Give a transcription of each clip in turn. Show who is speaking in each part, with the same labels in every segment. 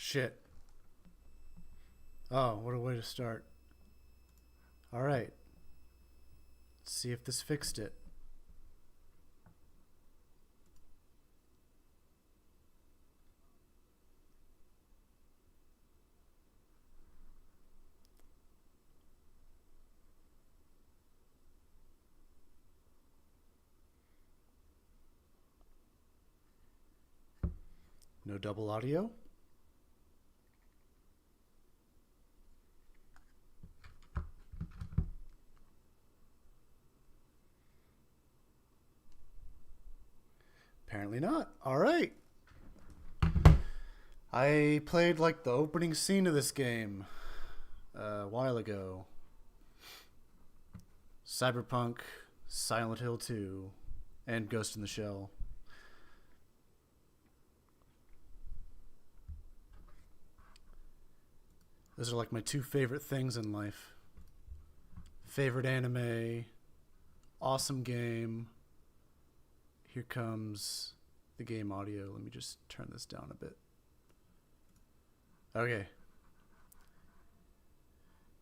Speaker 1: Shit. Oh, what a way to start. Alright. Let's see if this fixed it. No double audio? Apparently not. Alright. I played like the opening scene of this game a while ago. Cyberpunk, Silent Hill 2, and Ghost in the Shell. Those are like my two favorite things in life. Favorite anime, awesome game. Here comes the game audio. Let me just turn this down a bit. Okay.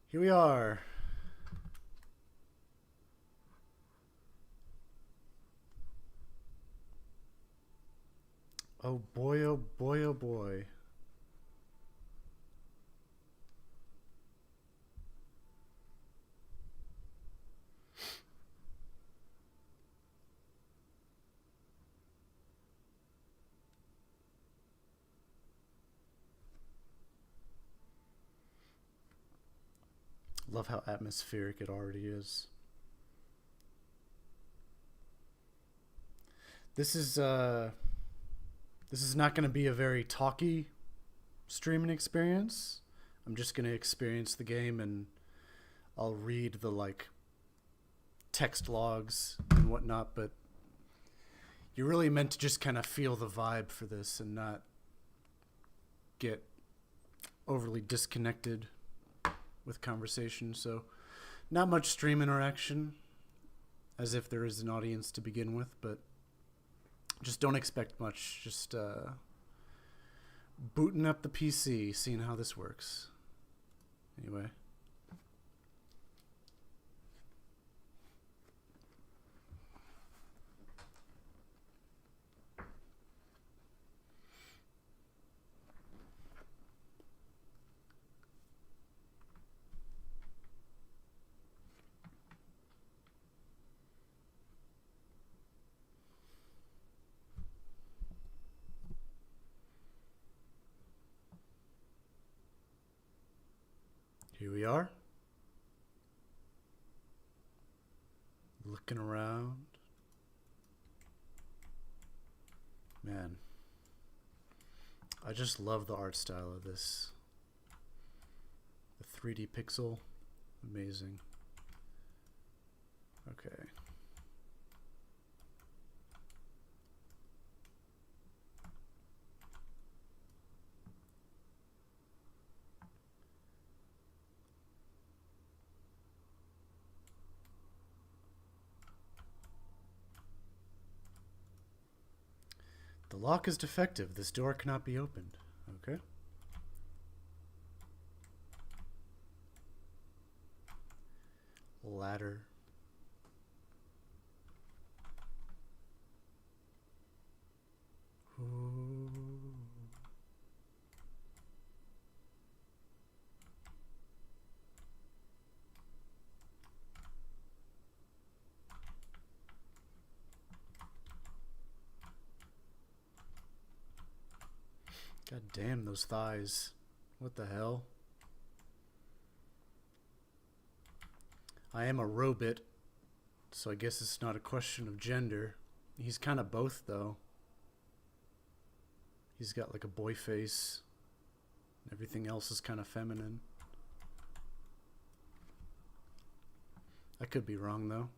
Speaker 1: Here we are. Oh boy, oh boy, oh boy. Love how atmospheric it already is. This is not going to be a very talky streaming experience. I'm just going to experience the game and I'll read the like text logs and whatnot, but you're really meant to just kind of feel the vibe for this and not get overly disconnected with conversation. So not much stream interaction, as if there is an audience to begin with, but just don't expect much. Just booting up the PC, seeing how this works. Anyway. Here we are. Looking around. Man. I just love the art style of this. The 3D pixel. Amazing. Okay. The lock is defective. This door cannot be opened. Okay. Ladder. Ooh. God damn those thighs. What the hell? I am a robot, so I guess it's not a question of gender. He's kind of both, though. He's got like a boy face. Everything else is kind of feminine. I could be wrong, though.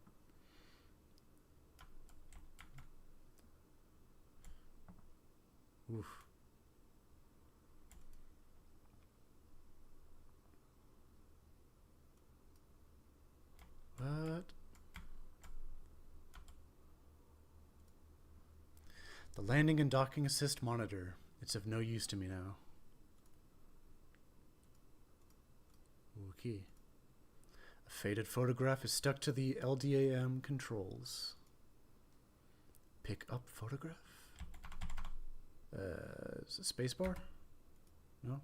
Speaker 1: Oof. What? The landing and docking assist monitor. It's of no use to me now. Okay. A faded photograph is stuck to the LDAM controls. Pick up photograph? Is it spacebar? No?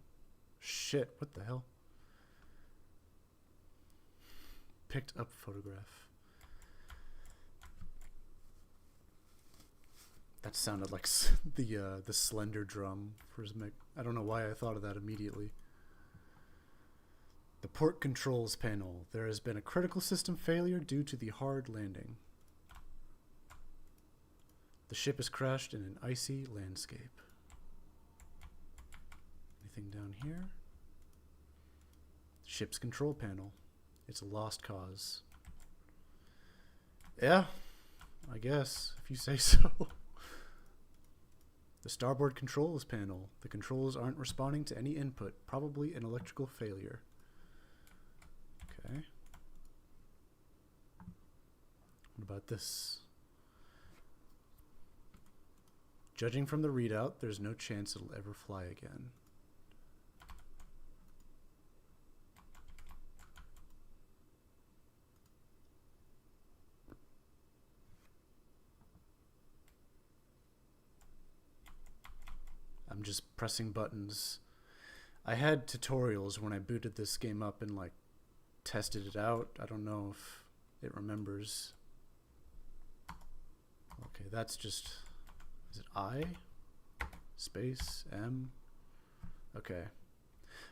Speaker 1: Shit, what the hell? Picked up photograph. That sounded like the Slender drum for his mech. I don't know why I thought of that immediately. The port controls panel. There has been a critical system failure due to the hard landing. The ship has crashed in an icy landscape. Anything down here? Ship's control panel. It's a lost cause. Yeah, I guess, if you say so. The starboard controls panel. The controls aren't responding to any input. Probably an electrical failure. Okay. What about this? Judging from the readout, there's no chance it'll ever fly again. I'm just pressing buttons. I had tutorials when I booted this game up and like tested it out. I don't know if it remembers. Okay, that's just, is it I? Space, M? Okay.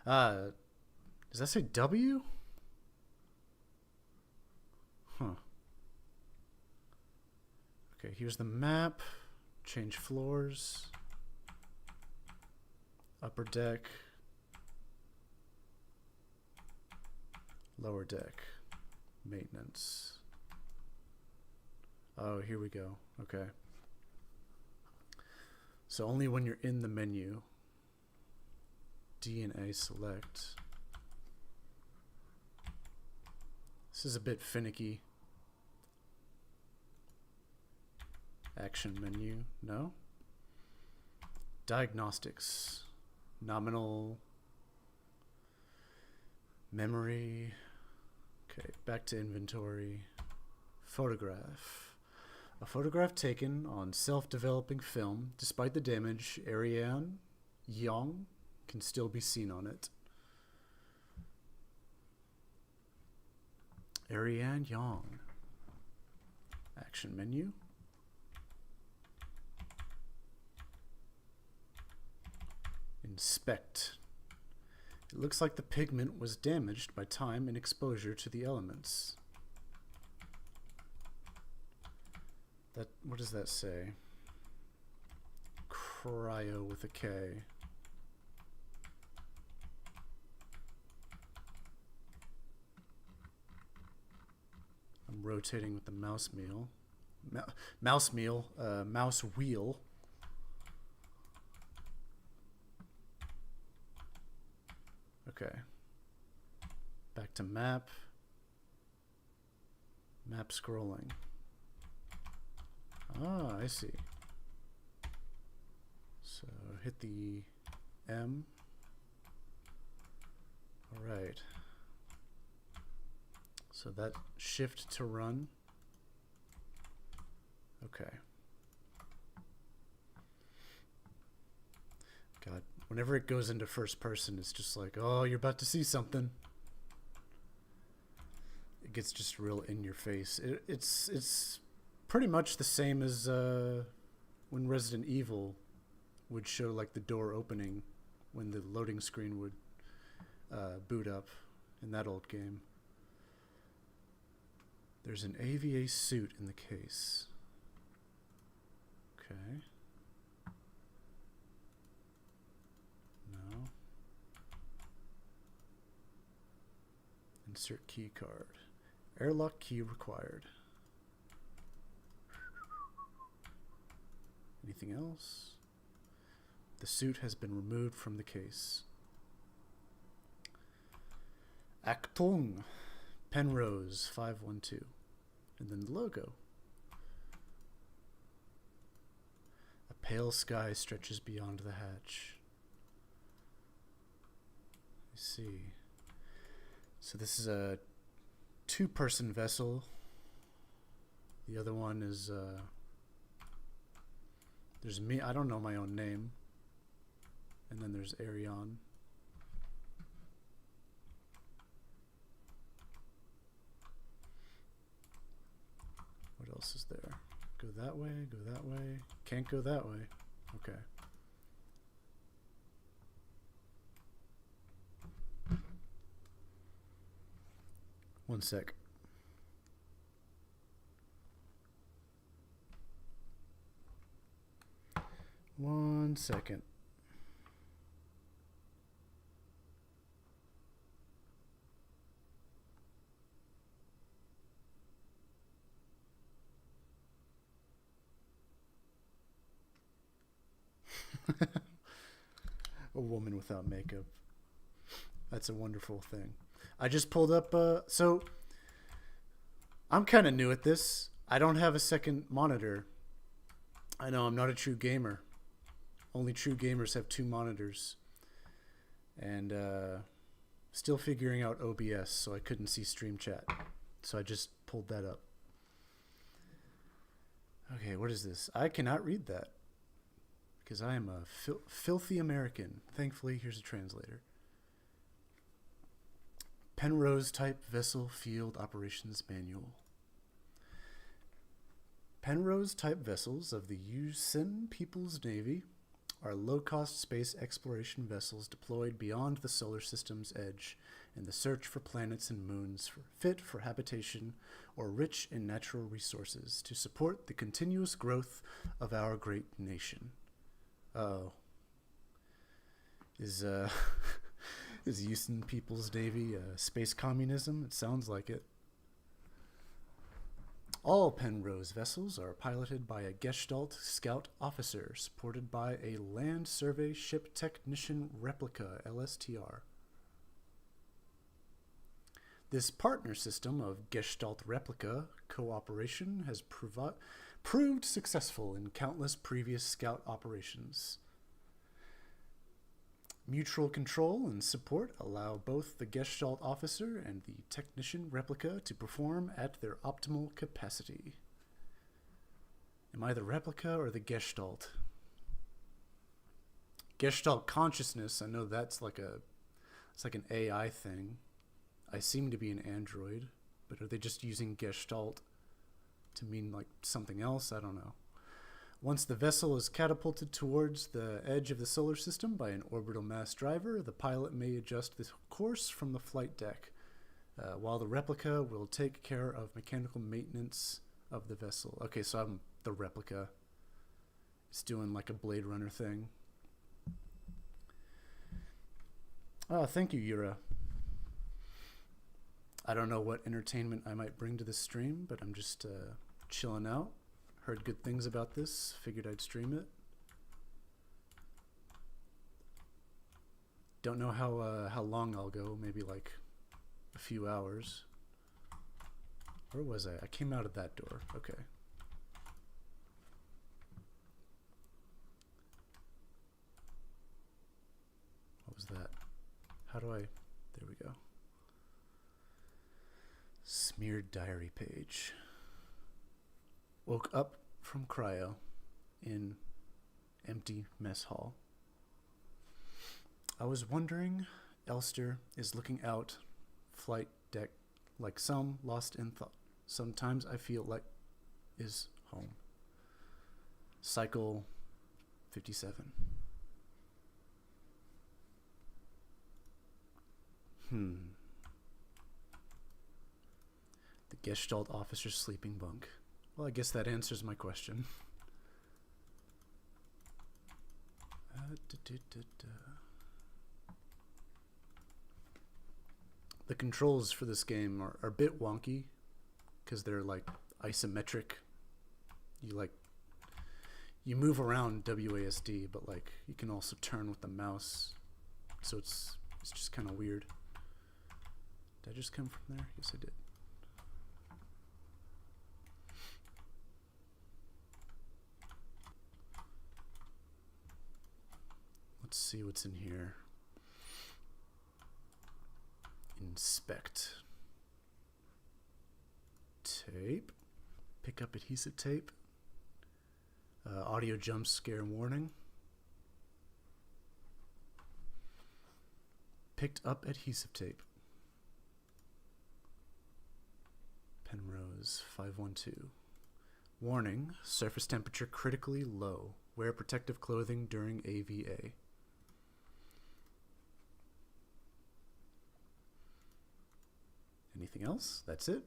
Speaker 1: Does that say W? Huh. Okay, here's the map. Change floors. Upper deck. Lower deck. Maintenance. Oh, here we go. Okay. So only when you're in the menu. D and A select. This is a bit finicky. Action menu. No. Diagnostics. Nominal. Memory. Okay, back to inventory. Photograph. A photograph taken on self-developing film. Despite the damage, 𝐂𝐴𝐚 can still be seen on it. 𝐂𝐴𝐚. Action menu. Inspect. It looks like the pigment was damaged by time and exposure to the elements. That, what does that say? Cryo with a K. I'm rotating with the mouse wheel. Mouse wheel. Okay. Back to map. Map scrolling. Ah, I see. So hit the M. All right. So that shift to run. Okay. God, whenever it goes into first person, it's just like, oh, you're about to see something. It gets just real in your face. It's pretty much the same as when Resident Evil would show like the door opening when the loading screen would boot up in that old game. There's an AVA suit in the case. Okay. No. Insert key card. Airlock key required. Anything else? The suit has been removed from the case. 𝐂𝐡𝐚𝐭. Penrose 512. And then the logo. A pale sky stretches beyond the hatch. I see. So this is a two-person vessel. The other one is there's me. I don't know my own name. And then there's Arion. What else is there? Go that way, go that way. Can't go that way. Okay. One sec. One second. A woman without makeup. That's a wonderful thing. I just pulled up, so I'm kind of new at this. I don't have a second monitor. I know I'm not a true gamer. Only true gamers have two monitors. And still figuring out OBS, so I couldn't see stream chat. So I just pulled that up. Okay, what is this? I cannot read that. Because I am a filthy American. Thankfully, here's a translator. Penrose Type Vessel Field Operations Manual. Penrose type vessels of the 𝐂𝐡𝐚 People's Navy are low-cost space exploration vessels deployed beyond the solar system's edge in the search for planets and moons fit for habitation or rich in natural resources to support the continuous growth of our great nation. Uh-oh. Is 𝐂𝐡𝐚 People's Navy space communism? It sounds like it. All Penrose vessels are piloted by a Gestalt Scout officer, supported by a Land Survey Ship Technician Replica, LSTR. This partner system of Gestalt Replica cooperation has proved successful in countless previous Scout operations. Mutual control and support allow both the Gestalt officer and the technician replica to perform at their optimal capacity. Am I the replica or the Gestalt? Gestalt consciousness, I know that's like it's like an AI thing. I seem to be an android, but are they just using Gestalt to mean like something else? I don't know. Once the vessel is catapulted towards the edge of the solar system by an orbital mass driver, the pilot may adjust the course from the flight deck, while the replica will take care of mechanical maintenance of the vessel. Okay, so I'm the replica. It's doing like a Blade Runner thing. Oh, thank you, Yura. I don't know what entertainment I might bring to this stream, but I'm just chilling out. Heard good things about this. Figured I'd stream it. Don't know how long I'll go. Maybe like a few hours. Where was I? I came out of that door. Okay. What was that? How do I? There we go. Smeared diary page. Woke up from cryo in empty mess hall. I was wondering, Elster is looking out flight deck like some lost in thought. Sometimes I feel like is home. Cycle 57. The Gestalt officer's sleeping bunk. Well, I guess that answers my question. The controls for this game are a bit wonky because they're like isometric. You move around WASD, but like you can also turn with the mouse. So it's just kind of weird. Did I just come from there? Yes, I did. Let's see what's in here. Inspect. Tape. Pick up adhesive tape. Audio jump scare warning. Picked up adhesive tape. Penrose 512. Warning, surface temperature critically low. Wear protective clothing during AVA. Anything else? That's it?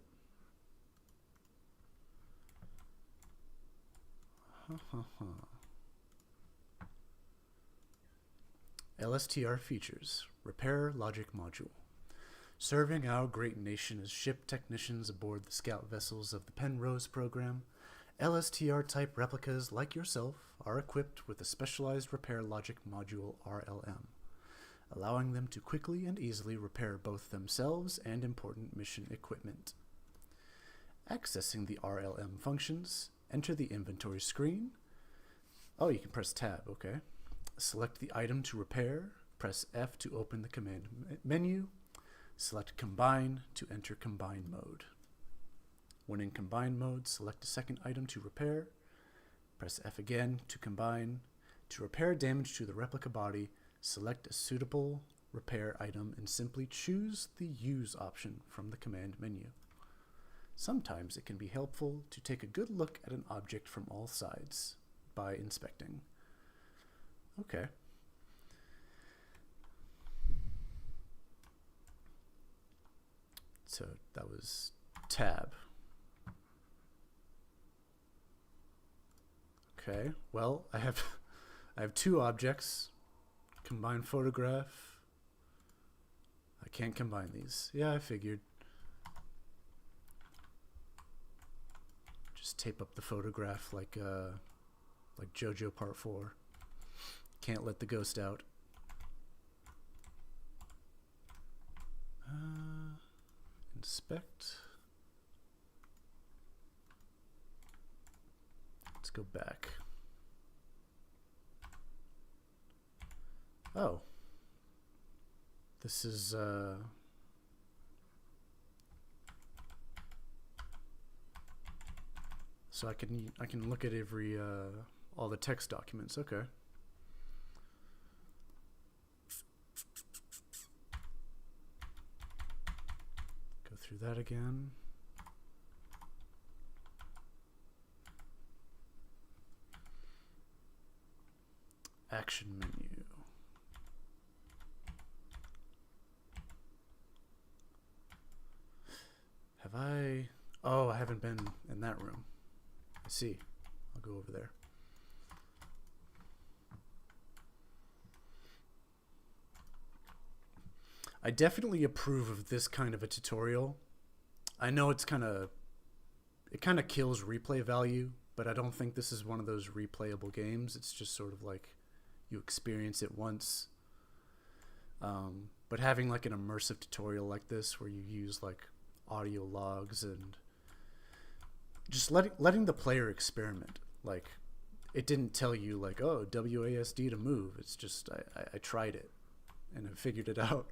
Speaker 1: LSTR features. Repair logic module. Serving our great nation as ship technicians aboard the scout vessels of the Penrose program, LSTR-type replicas like yourself are equipped with a specialized repair logic module RLM, allowing them to quickly and easily repair both themselves and important mission equipment. Accessing the RLM functions, enter the inventory screen. Oh, you can press tab, okay. Select the item to repair, press F to open the command menu, select Combine to enter Combine mode. When in Combine mode, select a second item to repair, press F again to combine. To repair damage to the replica body, select a suitable repair item and simply choose the Use option from the command menu. Sometimes it can be helpful to take a good look at an object from all sides by inspecting. Okay. So that was tab. Okay, well, I have two objects. Combine photograph. I can't combine these. Yeah, I figured. Just tape up the photograph like JoJo Part 4. Can't let the ghost out. Inspect. Let's go back. Oh. This is so I can look at every all the text documents. Okay. Go through that again. Action menu. Have I? Oh, I haven't been in that room. I see. I'll go over there. I definitely approve of this kind of a tutorial. I know it kind of kills replay value, but I don't think this is one of those replayable games. It's just sort of like you experience it once. But having like an immersive tutorial like this where you use like audio logs and just letting the player experiment. Like, it didn't tell you like, oh, WASD to move. It's just I tried it and I figured it out.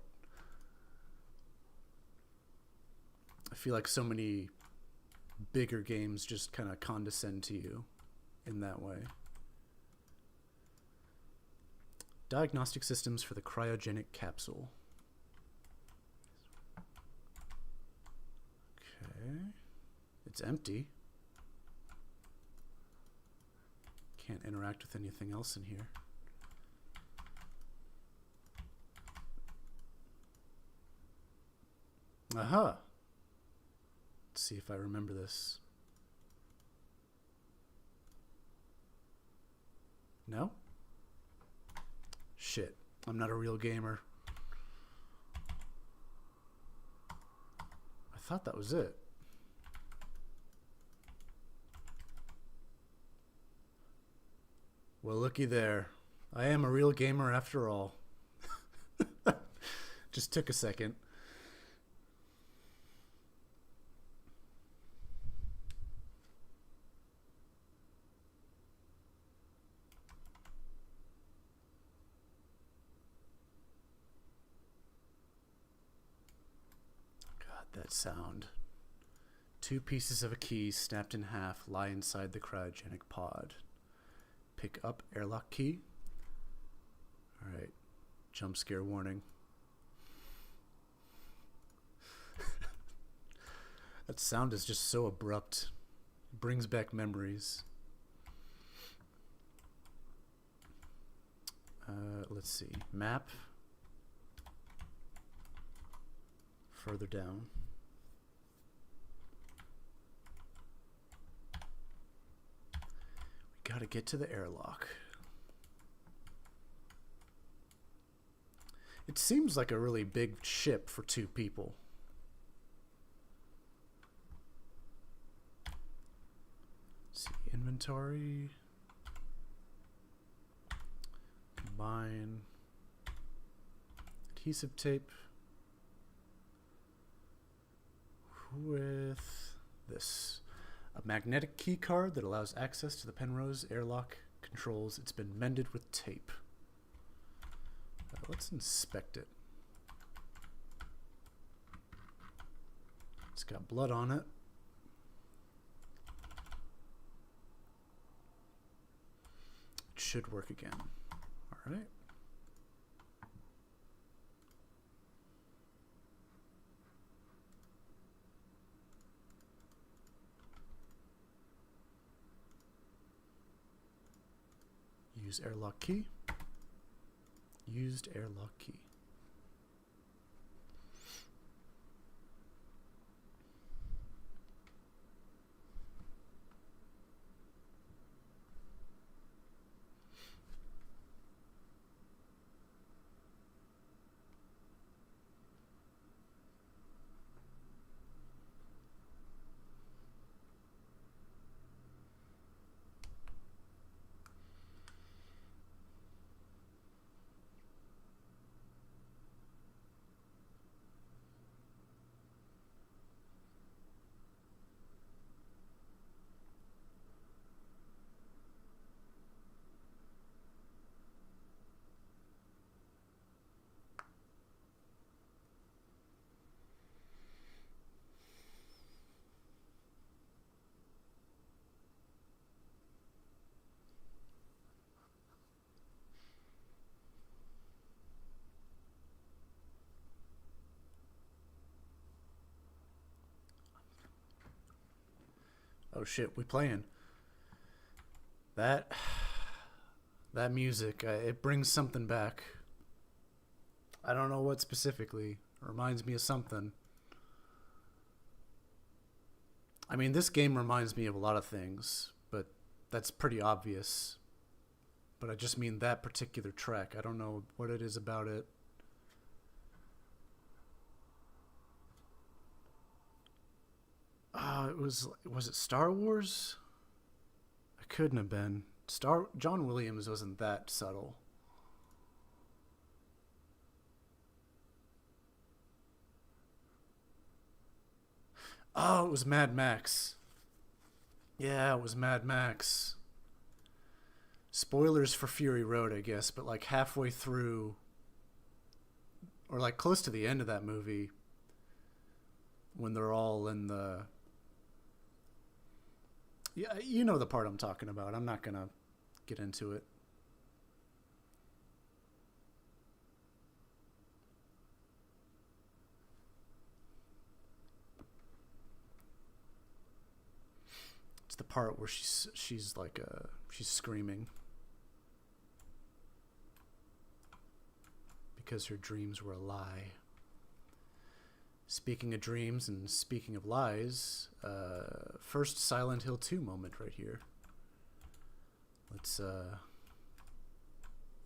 Speaker 1: I feel like so many bigger games just kind of condescend to you in that way. Diagnostic systems for the cryogenic capsule. Okay. It's empty. Can't interact with anything else in here. Aha! Let's see if I remember this. No? Shit. I'm not a real gamer. I thought that was it. Well, looky there. I am a real gamer after all. Just took a second. that sound. 2 pieces of a key snapped in half lie inside the cryogenic pod. Pick up airlock key. Alright. Jump scare warning. That sound is just so abrupt. It brings back memories. Let's see. Map. Further down. We gotta get to the airlock. It seems like a really big ship for 2 people. Let's see. Inventory. Combine. Adhesive tape. With this. A magnetic key card that allows access to the Penrose airlock controls. It's been mended with tape. Let's inspect it. It's got blood on it. It should work again. All right. Use airlock key. Used airlock key. Oh shit, we playing. That music, it brings something back. I don't know what specifically. It reminds me of something. I mean, this game reminds me of a lot of things, but that's pretty obvious. But I just mean that particular track. I don't know what it is about it. Was it Star Wars? It couldn't have been. John Williams wasn't that subtle. Oh, it was Mad Max. Yeah, it was Mad Max. Spoilers for Fury Road, I guess, but like halfway through, or like close to the end of that movie, when they're all in the... Yeah, you know the part I'm talking about. I'm not gonna get into it. It's the part where she's like she's screaming because her dreams were a lie. Speaking of dreams and speaking of lies, first Silent Hill 2 moment right here. Let's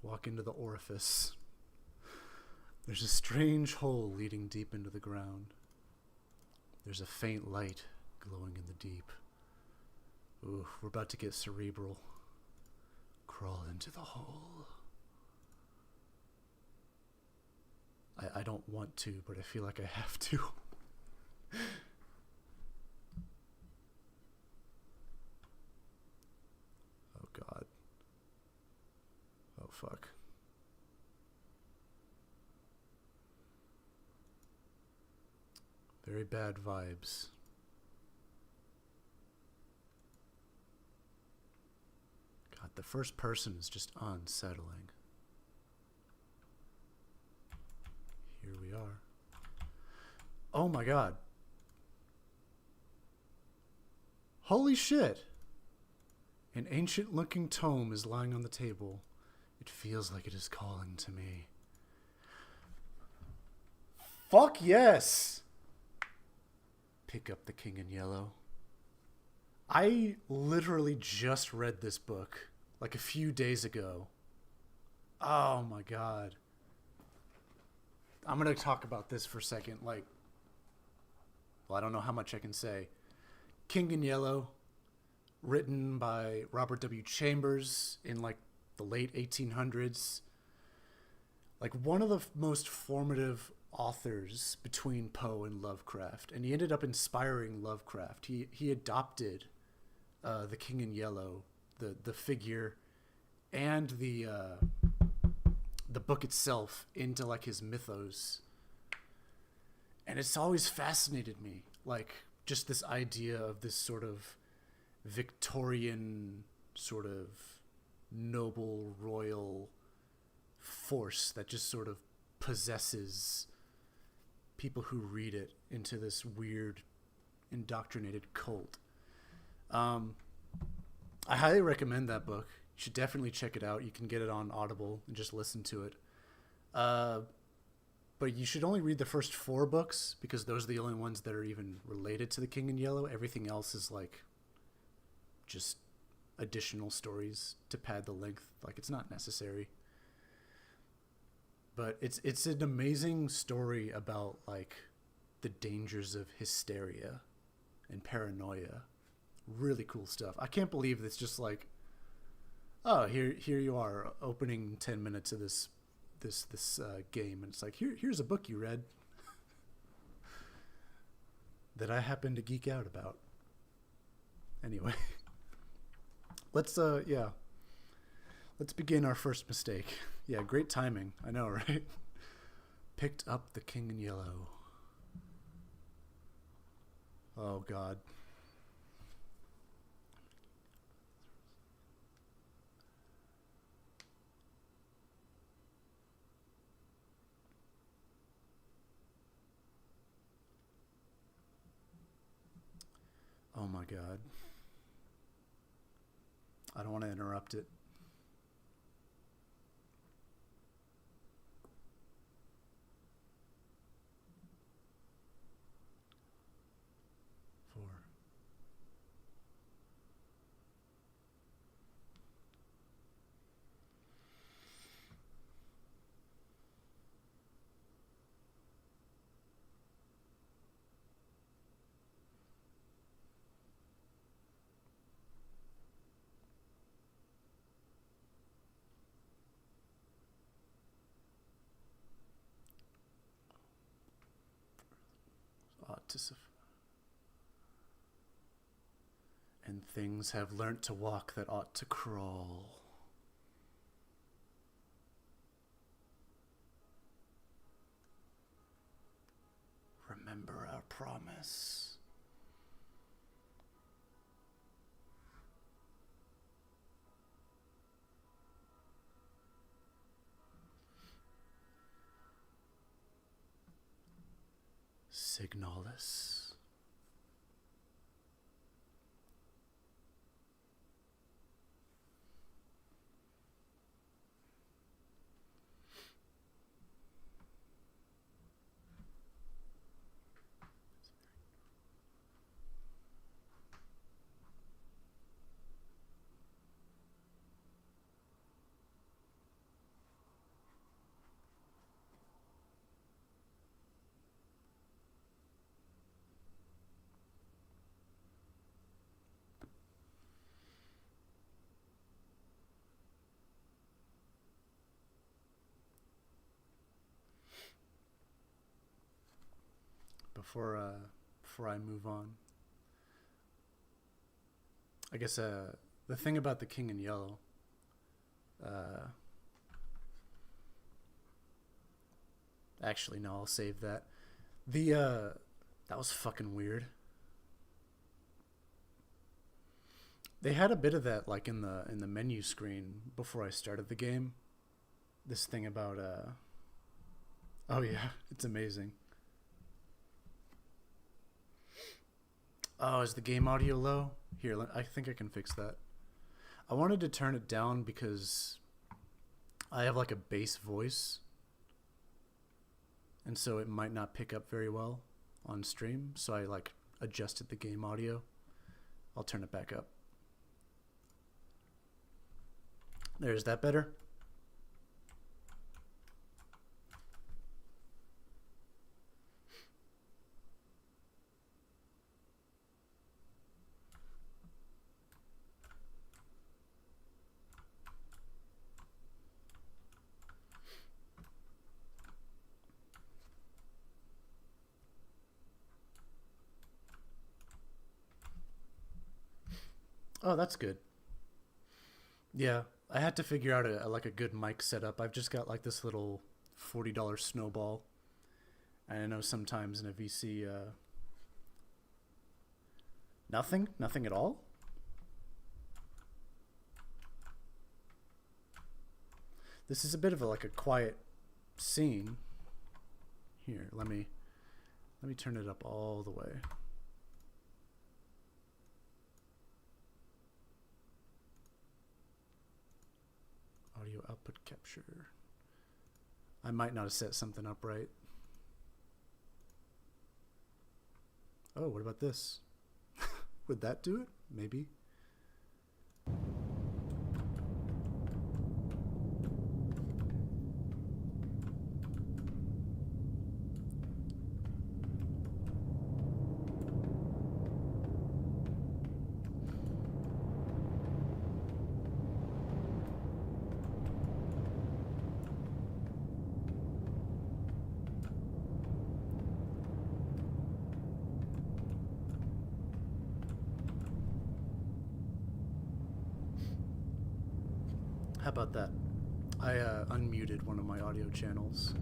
Speaker 1: walk into the orifice. There's a strange hole leading deep into the ground. There's a faint light glowing in the deep. Ooh, we're about to get cerebral. Crawl into the hole. I don't want to, but I feel like I have to. Oh God. Oh fuck. Very bad vibes. God, the first person is just unsettling. Here we are. Oh my god. Holy shit! An ancient-looking tome is lying on the table. It feels like it is calling to me. Fuck yes! Pick up The King in Yellow. I literally just read this book like a few days ago. Oh my god. I'm gonna talk about this for a second. Like, well, I don't know how much I can say. King in Yellow, written by Robert W. Chambers in like the late 1800s. Like one of the most formative authors between Poe and Lovecraft, and he ended up inspiring Lovecraft. He adopted the King in Yellow, the figure, and the book itself into like his mythos. And it's always fascinated me, like just this idea of this sort of Victorian sort of noble royal force that just sort of possesses people who read it into this weird indoctrinated cult. I highly recommend that book. You should definitely check it out. You can get it on Audible and just listen to it. But you should only read the first 4 books because those are the only ones that are even related to the King in Yellow. Everything else is like just additional stories to pad the length. Like, it's not necessary. But it's an amazing story about like the dangers of hysteria and paranoia. Really cool stuff. I can't believe it's just like, oh, here you are opening 10 minutes of this game, and it's like, here's a book you read that I happen to geek out about. Anyway, let's begin our first mistake. Yeah, great timing. I know, right? Picked up The King in Yellow. Oh god. Oh my god. I don't want to interrupt it. And things have learnt to walk that ought to crawl. Remember our promise. Signalis. Before I move on, I guess the thing about The King in Yellow, actually no, I'll save that. That was fucking weird. They had a bit of that like in the menu screen before I started the game. This thing about oh yeah, it's amazing. Oh, is the game audio low? Here, I think I can fix that. I wanted to turn it down because I have like a bass voice, and so it might not pick up very well on stream, so I like adjusted the game audio. I'll turn it back up. There's that better? Oh, that's good. Yeah, I had to figure out like a good mic setup. I've just got like this little $40 snowball. And I know sometimes in a VC, nothing at all. This is a bit of like a quiet scene. Here, let me turn it up all the way. Audio output capture. I might not have set something up right. Oh, what about this? Would that do it? Maybe. How about that? I unmuted one of my audio channels.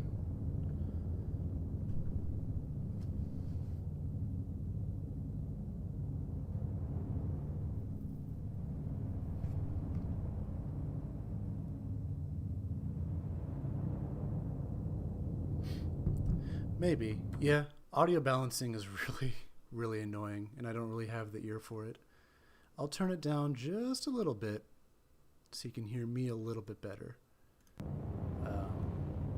Speaker 1: Maybe. Yeah, audio balancing is really annoying, and I don't really have the ear for it. I'll turn it down just a little bit so you can hear me a little bit better.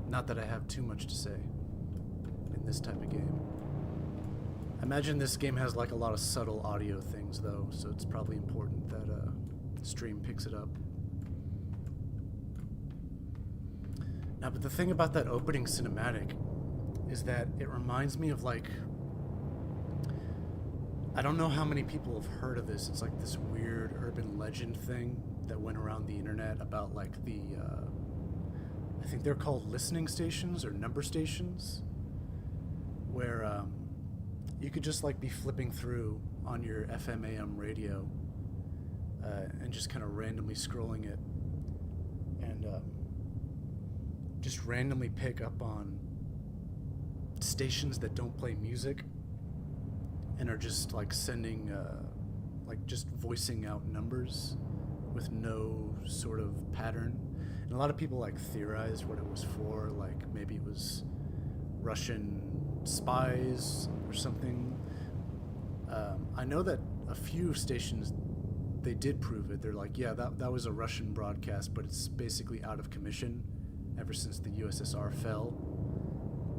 Speaker 1: Not that I have too much to say in this type of game. I imagine this game has like a lot of subtle audio things though, so it's probably important that the stream picks it up. Now, but the thing about that opening cinematic is that it reminds me of like, I don't know how many people have heard of this. It's like this weird urban legend thing that went around the internet about like the, I think they're called listening stations or number stations, where you could just like be flipping through on your FM AM radio and just kind of randomly scrolling it and just randomly pick up on stations that don't play music and are just like sending like just voicing out numbers with no sort of pattern. And a lot of people like theorized what it was for, like maybe it was Russian spies or something. I know that a few stations, they did prove it. They're like, yeah, that was a Russian broadcast, but it's basically out of commission ever since the USSR fell.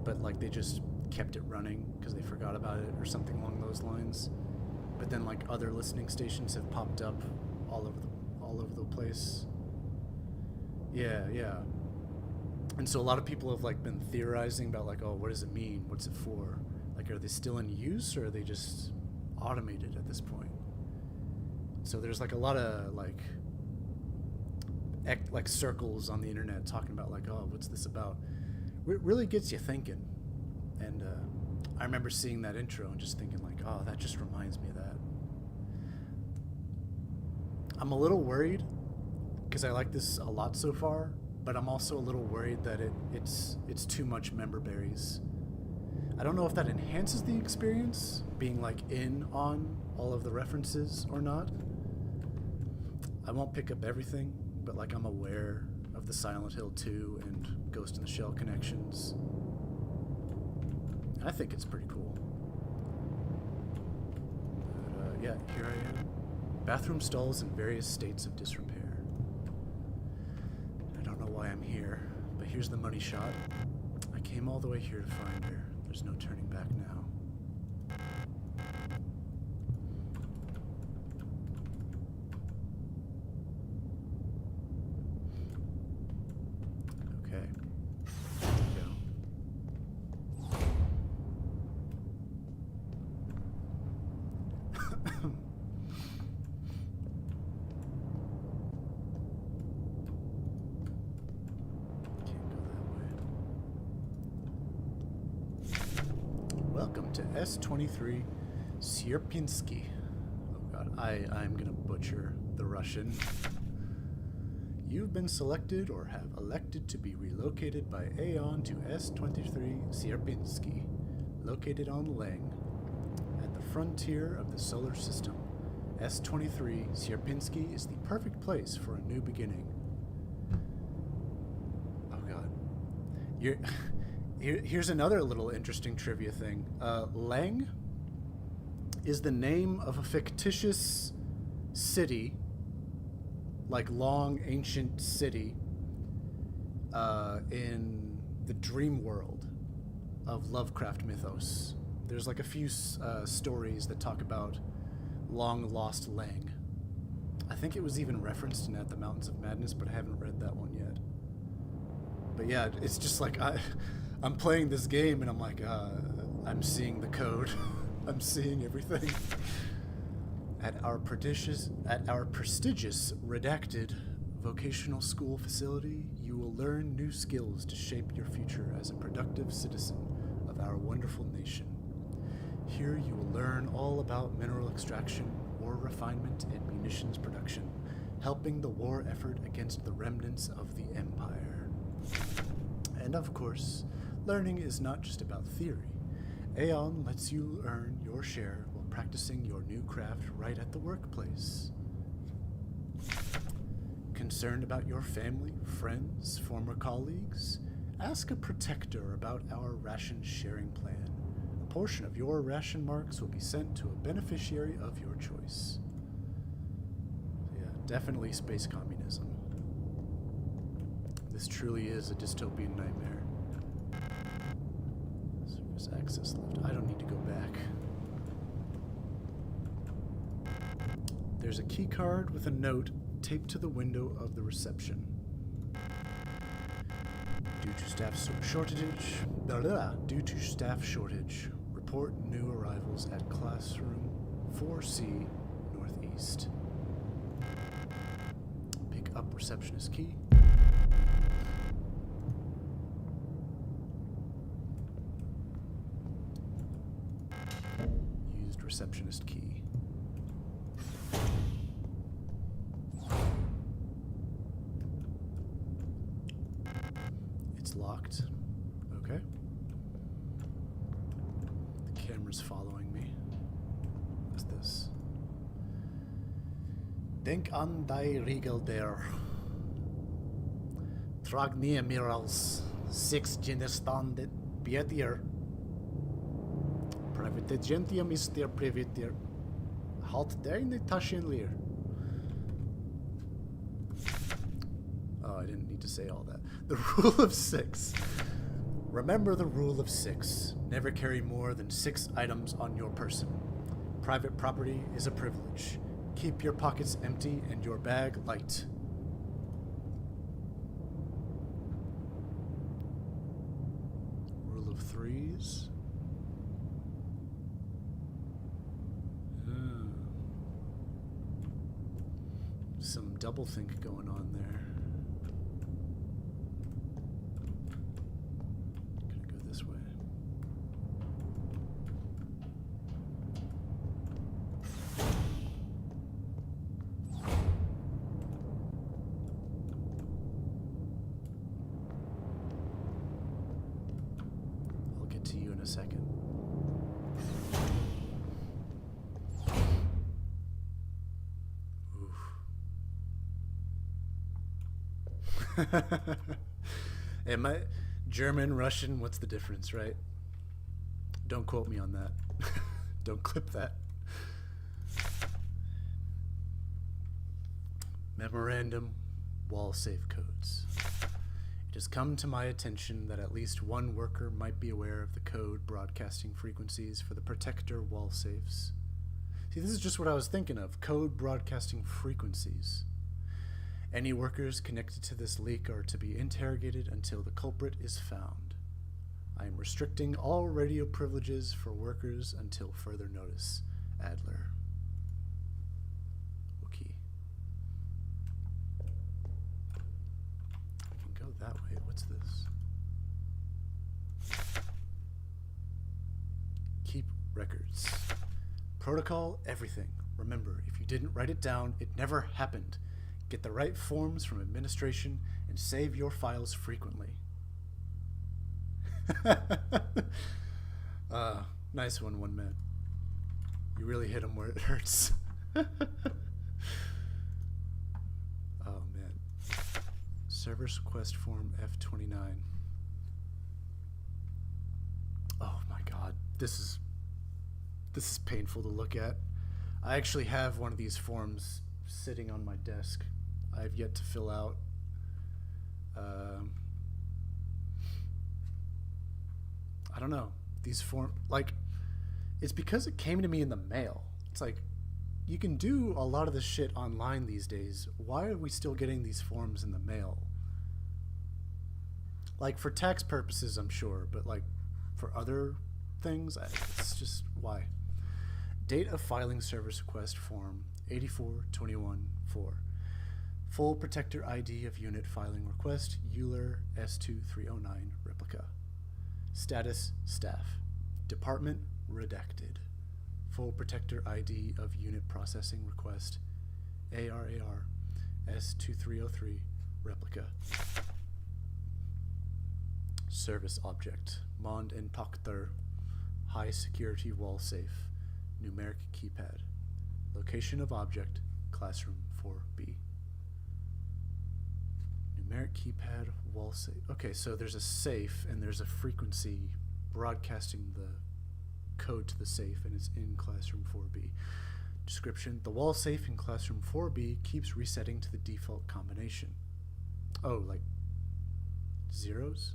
Speaker 1: But like they just kept it running because they forgot about it or something along those lines. But then like other listening stations have popped up all over the place. Yeah. And so a lot of people have like been theorizing about like, oh, what does it mean? What's it for? Like, are they still in use or are they just automated at this point? So there's like a lot of like circles on the internet talking about like, oh, what's this about? It really gets you thinking. And I remember seeing that intro and just thinking like, oh, that just reminds me of that. I'm a little worried because I like this a lot so far, but I'm also a little worried that it's too much member berries. I don't know if that enhances the experience, being like in on all of the references or not. I won't pick up everything, but like I'm aware of the Silent Hill 2 and Ghost in the Shell connections. I think it's pretty cool. But, yeah, here I am. Bathroom stalls in various states of disrepair. I don't know why I'm here, but here's the money shot. I came all the way here to find her. There's no turning back now. Okay. There we go. Welcome to S23 𝐂𝐚𝐭. Oh god, I'm gonna butcher the Russian. You've been selected or have elected to be relocated by Aeon to S23 𝐂𝐚𝐭, located on Leng, at the frontier of the solar system. S23 𝐂𝐚𝐭 is the perfect place for a new beginning. Oh god. Here's another little interesting trivia thing. Leng is the name of a fictitious city, like long ancient city, in the dream world of Lovecraft mythos. There's like a few stories that talk about long lost Leng. I think it was even referenced in At the Mountains of Madness, but I haven't read that one yet. But yeah, it's just like I'm playing this game and I'm like, I'm seeing the code. I'm seeing everything. At our prestigious redacted vocational school facility, you will learn new skills to shape your future as a productive citizen of our wonderful nation. Here you will learn all about mineral extraction, ore refinement, and munitions production, helping the war effort against the remnants of the Empire. And of course, learning is not just about theory. Aeon lets you earn your share while practicing your new craft right at the workplace. Concerned about your family, friends, former colleagues? Ask a protector about our ration sharing plan. A portion of your ration marks will be sent to a beneficiary of your choice. Yeah, definitely space communism. This truly is a dystopian nightmare. Service access left. I don't need to go back. There's a key card with a note taped to the window of the reception. Due to staff shortage, report new arrivals at classroom 4C Northeast. Pick up receptionist key. Used receptionist key. It's locked. Okay. The camera's following me. What's this? Denk an die Regel der Tragnemirals 6 Genestandet Bietier Private Gentium is der Privatier Halt deine Taschen leer. Oh, I didn't need to say all that. The rule of 6. Remember the rule of 6. Never carry more than 6 items on your person. Private property is a privilege. Keep your pockets empty and your bag light. Rule of 3s. Some doublethink going on there. Gonna go this way. I'll get to you in a a second. Am I German, Russian? What's the difference, right? Don't quote me on that. Don't clip that. Memorandum, wall safe codes. It has come to my attention that at least one worker might be aware of the code broadcasting frequencies for the protector wall safes. See, this is just what I was thinking of. Code broadcasting frequencies. Any workers connected to this leak are to be interrogated until the culprit is found. I am restricting all radio privileges for workers until further notice. Adler. Okay. I can go that way. What's this? Keep records. Protocol, everything. Remember, if you didn't write it down, it never happened. Get the right forms from administration and save your files frequently. Nice one, one man. You really hit him where it hurts. Oh, man. Service request form F29. Oh my god. This is painful to look at. I actually have one of these forms sitting on my desk. I've yet to fill out. I don't know. These it's because it came to me in the mail. It's like, you can do a lot of this shit online these days. Why are we still getting these forms in the mail? Like, for tax purposes, I'm sure, but like, for other things, it's just, why? Date of filing service request form 8421-4. Full protector ID of unit filing request, Euler S2309 replica. Status, staff. Department, redacted. Full protector ID of unit processing request, ARAR S2303 replica. Service object, Mond and Pachter, high security wall safe, numeric keypad. Location of object, classroom 4B. Numeric keypad, wall safe. Okay, so there's a safe and there's a frequency broadcasting the code to the safe, and it's in classroom 4B. Description: the wall safe in classroom 4B keeps resetting to the default combination. Oh, like zeros?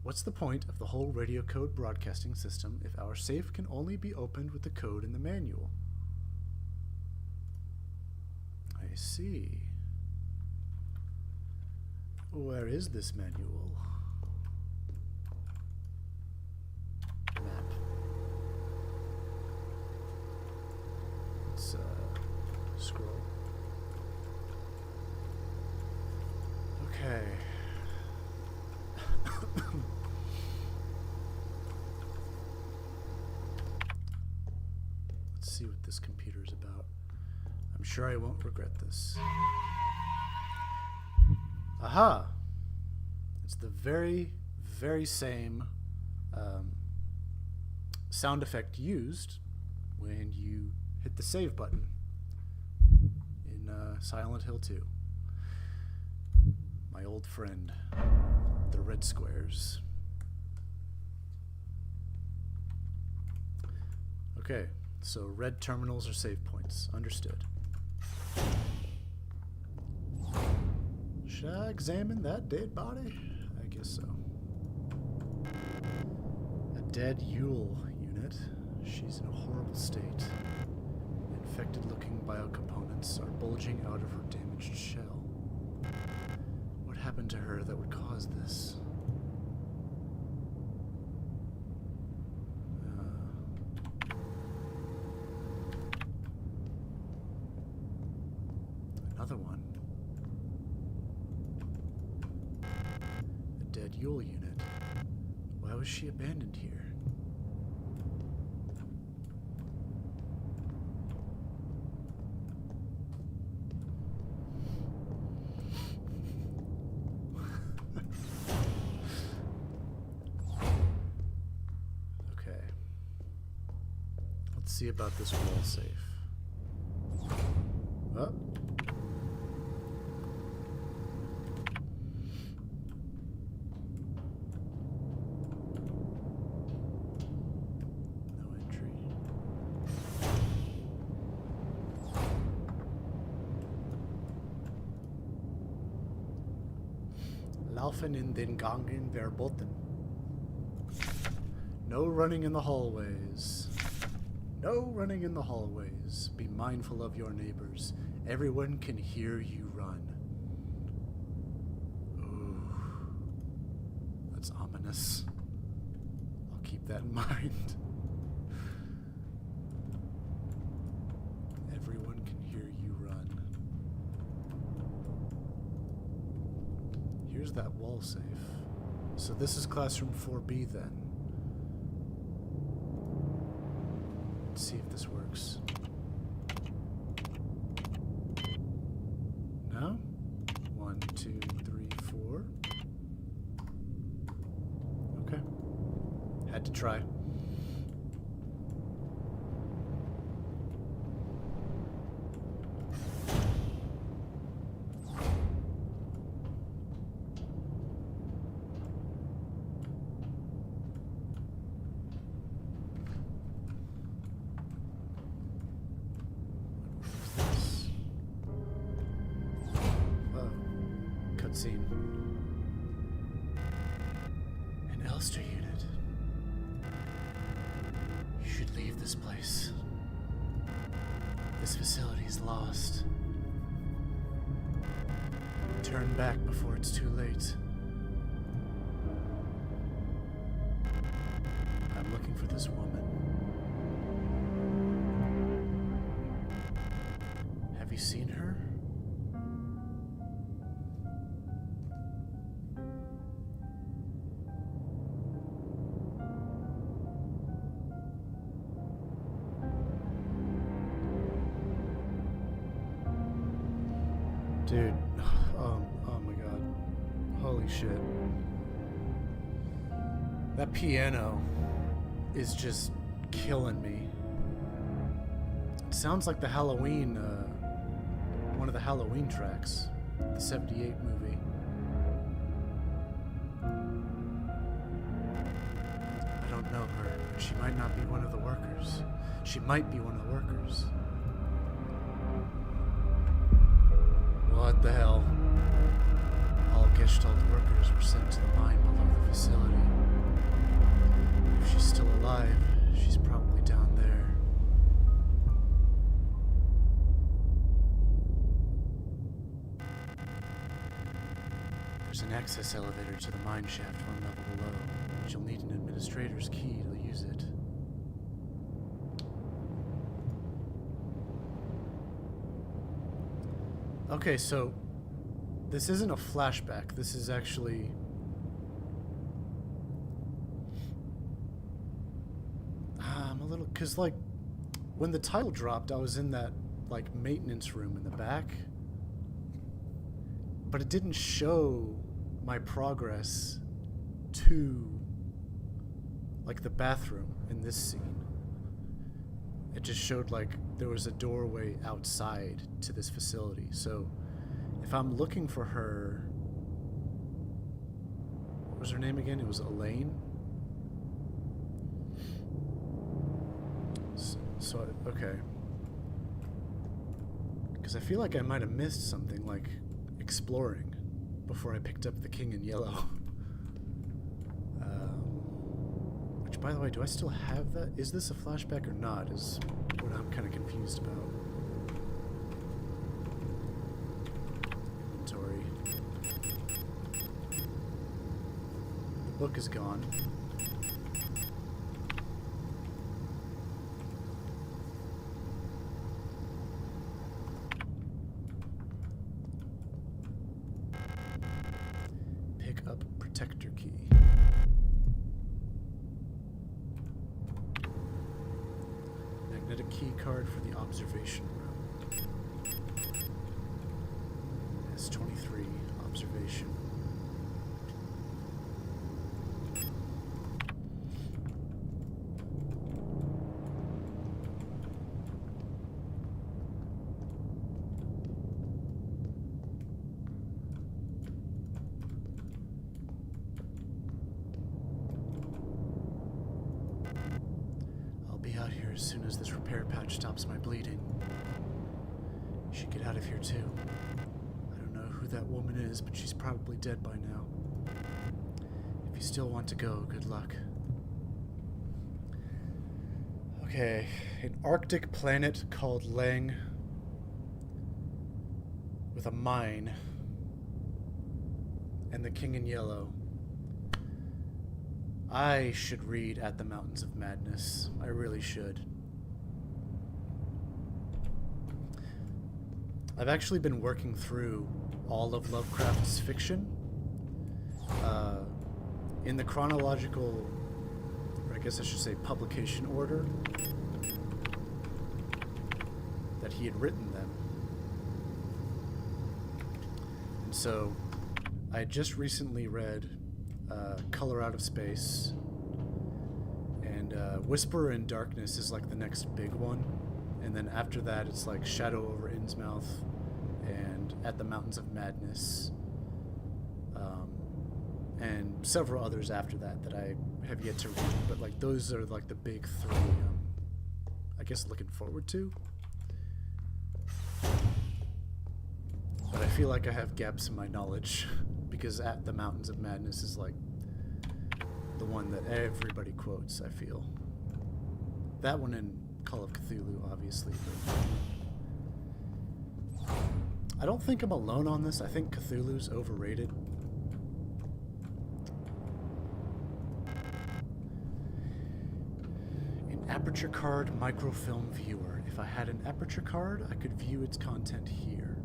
Speaker 1: What's the point of the whole radio code broadcasting system if our safe can only be opened with the code in the manual? I see. Where is this manual? Map. Let's scroll. Okay. Let's see what this computer's about. I'm sure I won't regret this. Aha! It's the very, very same sound effect used when you hit the save button in Silent Hill 2. My old friend, the red squares. Okay, so red terminals are save points. Understood. Should I examine that dead body? I guess so. A dead Yule unit. She's in a horrible state. Infected-looking biocomponents are bulging out of her damaged shell. What happened to her that would cause this? Another one. A dead Yule unit. Why was she abandoned here? see about this wall safe. Oh. No entry. Laufen in den Gangen verboten. No running in the hallways. No running in the hallways. Be mindful of your neighbors. Everyone can hear you run. Ooh. That's ominous. I'll keep that in mind. Everyone can hear you run. Here's that wall safe. So this is classroom 4B then. Let's see if this works. No? 1, 2, 3, 4. Okay. Had to try. Cutscene. An Elster unit. You should leave this place. This facility is lost. Turn back before it's too late. I'm looking for this woman. Have you seen her? Dude, oh my god. Holy shit. That piano is just killing me. It sounds like the Halloween, one of the Halloween tracks, the 78 movie. I don't know her. She might not be one of the workers. She might be one of the workers. What the hell? All Gestalt workers were sent to the mine below the facility. If she's still alive, she's probably down there. There's an access elevator to the mine shaft one level below, but you'll need an administrator's key to use it. Okay, so this isn't a flashback. This is actually... I'm a little... Because, like, when the title dropped, I was in that, like, maintenance room in the back. But it didn't show my progress to, like, the bathroom in this scene. It just showed, like, there was a doorway outside to this facility. So, if I'm looking for her... What was her name again? It was Elaine? So, okay. Because I feel like I might have missed something, like exploring, before I picked up the King in Yellow. Which, by the way, do I still have that? Is this a flashback or not, is what I'm kind of confused about. Inventory. The book is gone. Pick up protector key. Magnetic key card for the observation room. S23 observation. out here as soon as this repair patch stops my bleeding. You should get out of here too. I don't know who that woman is, but she's probably dead by now. If you still want to go, good luck. Okay, an Arctic planet called Lang with a mine and the King in Yellow. I should read At the Mountains of Madness. I really should. I've actually been working through all of Lovecraft's fiction in the chronological, or I guess I should say publication order that he had written them. And so I had just recently read Color Out of Space, and Whisperer in Darkness is like the next big one, and then after that it's like Shadow over Innsmouth and At the Mountains of Madness, and several others after that that I have yet to read, but like those are like the big three I guess looking forward to. But I feel like I have gaps in my knowledge because At the Mountains of Madness is like the one that everybody quotes, I feel. That one and Call of Cthulhu, obviously. But I don't think I'm alone on this. I think Cthulhu's overrated. An Aperture Card microfilm viewer. If I had an Aperture Card, I could view its content here.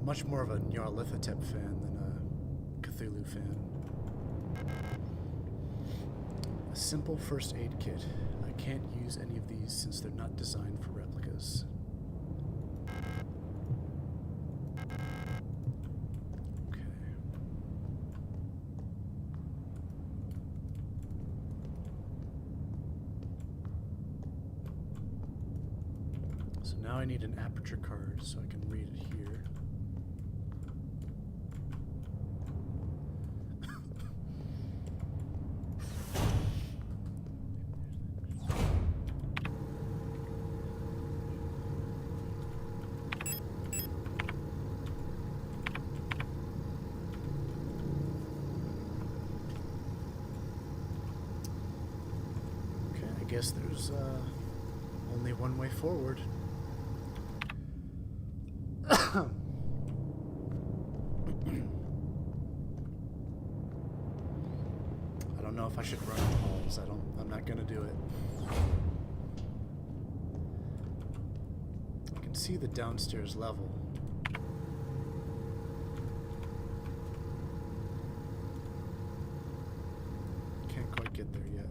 Speaker 1: Much more of a Nyarlathotep fan than a Cthulhu fan. A simple first aid kit. I can't use any of these since they're not designed for replicas. Okay. So now I need an Aperture Card so I can read it here. I guess there's only one way forward. I don't know if I should run in the halls. I'm not gonna do it. I can see the downstairs level. Can't quite get there yet.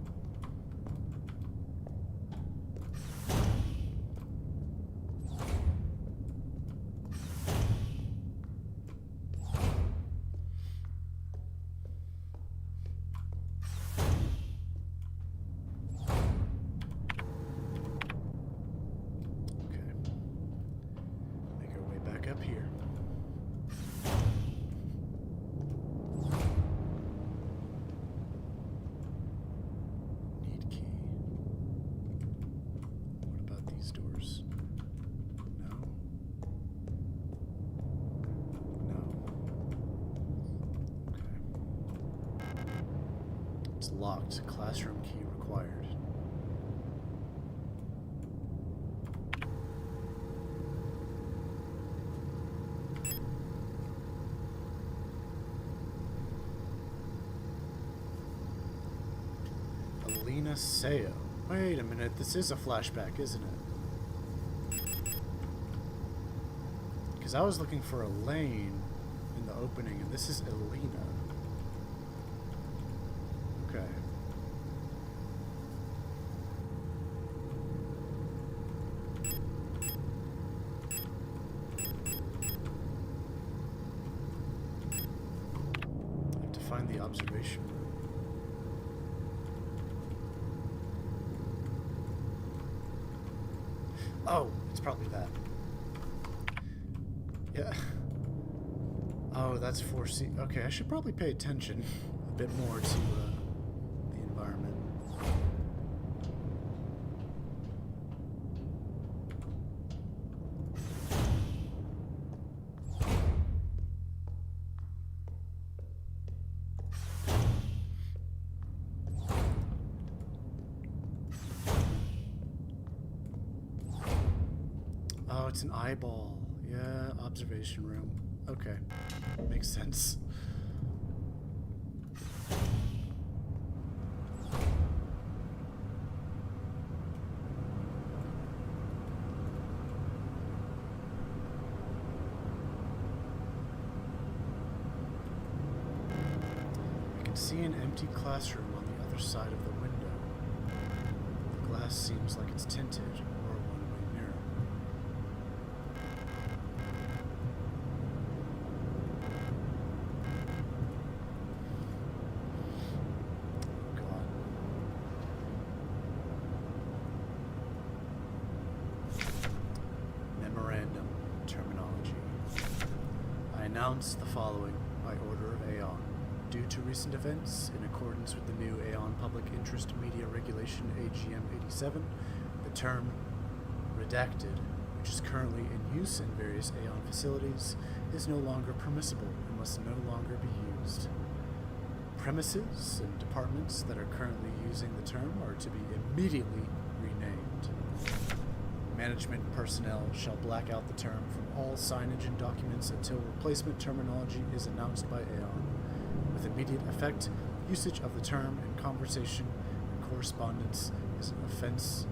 Speaker 1: Up here. Need key. What about these doors? No. No. Okay. It's locked. Classroom key required. 𝐂𝐡𝐚𝐭. Wait a minute, this is a flashback, isn't it? Because I was looking for Elaine in the opening, and this is Elena. Okay. I have to find the observation room. Oh, it's probably that. Yeah. Oh, that's 4C. Okay, I should probably pay attention a bit more to the environment. Oh, it's an eyeball. Yeah, observation room. Okay, makes sense. I can see an empty classroom on the other side of the window. The glass seems like it's tinted or a one-way mirror. Memorandum. Terminology. I announce the following by order of 𝐂𝐴𝐿. Due to recent events, in accordance with the new 𝐂𝐴𝐿 Public Interest Media Regulation AGM 87, the term redacted, which is currently in use in various 𝐂𝐿 facilities, is no longer permissible and must no longer be used. Premises and departments that are currently using the term are to be immediately renamed. Management personnel shall black out the term from all signage and documents until replacement terminology is announced by 𝐂𝐿. With immediate effect, usage of the term in conversation and correspondence is an offense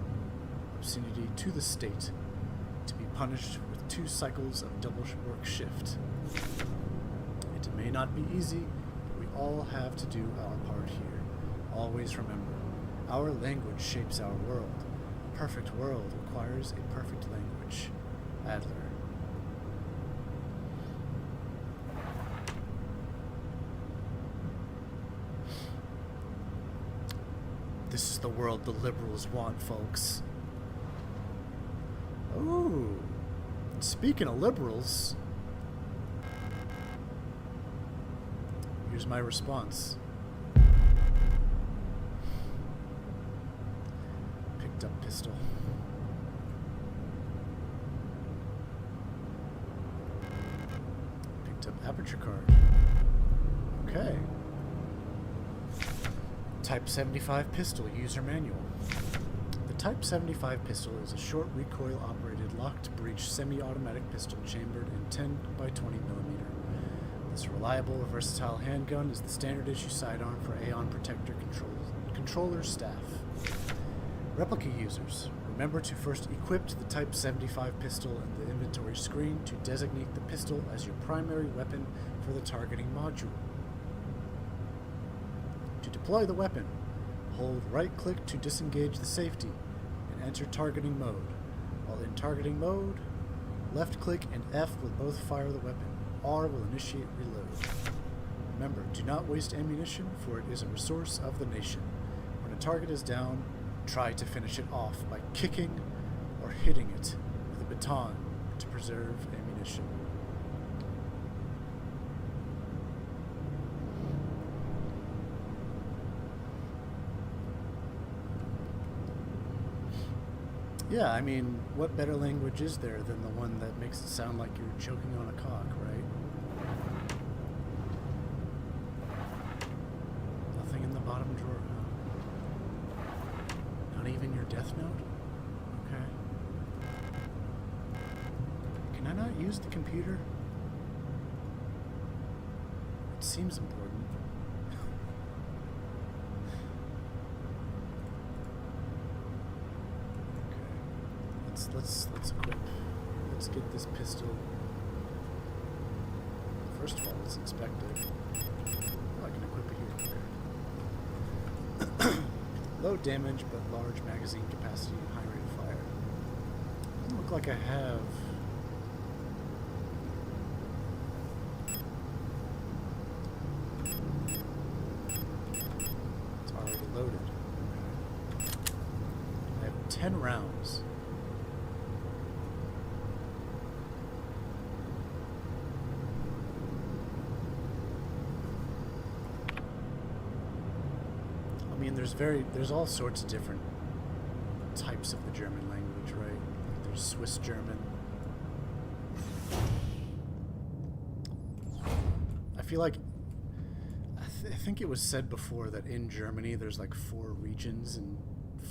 Speaker 1: obscenity to the state, to be punished with 2 cycles of double work shift. It may not be easy, but we all have to do our part here. Always remember, our language shapes our world. A perfect world requires a perfect language. Adler. This is the world the liberals want, folks. Ooh. Speaking of liberals, here's my response. Picked up pistol. Picked up aperture card. Okay. Type 75 pistol user manual. The Type 75 pistol is a short recoil-operated, locked-breech, semi-automatic pistol chambered in 10 by 20 millimeter. This reliable, versatile handgun is the standard issue sidearm for 𝐂𝐿 Protector controller staff. Replica users, remember to first equip the Type 75 pistol in the inventory screen to designate the pistol as your primary weapon for the targeting module. To deploy the weapon, hold right-click to disengage the safety and enter targeting mode. While in targeting mode, left-click and F will both fire the weapon. R will initiate reload. Remember, do not waste ammunition, for it is a resource of the nation. When a target is down, try to finish it off by kicking or hitting it with a baton to preserve ammunition. Yeah, I mean, what better language is there than the one that makes it sound like you're choking on a cock, right? Nothing in the bottom drawer, huh? Not even your death note? Okay. Can I not use the computer? It seems important. Let's equip. Let's get this pistol. First of all, let's inspect it. Oh, I can equip it here. Low damage, but large magazine capacity and high rate of fire. Doesn't look like I have. It's already loaded. I have 10 rounds. there's all sorts of different types of the German language, right? Like there's Swiss German. I feel like I think it was said before that in Germany there's like 4 regions and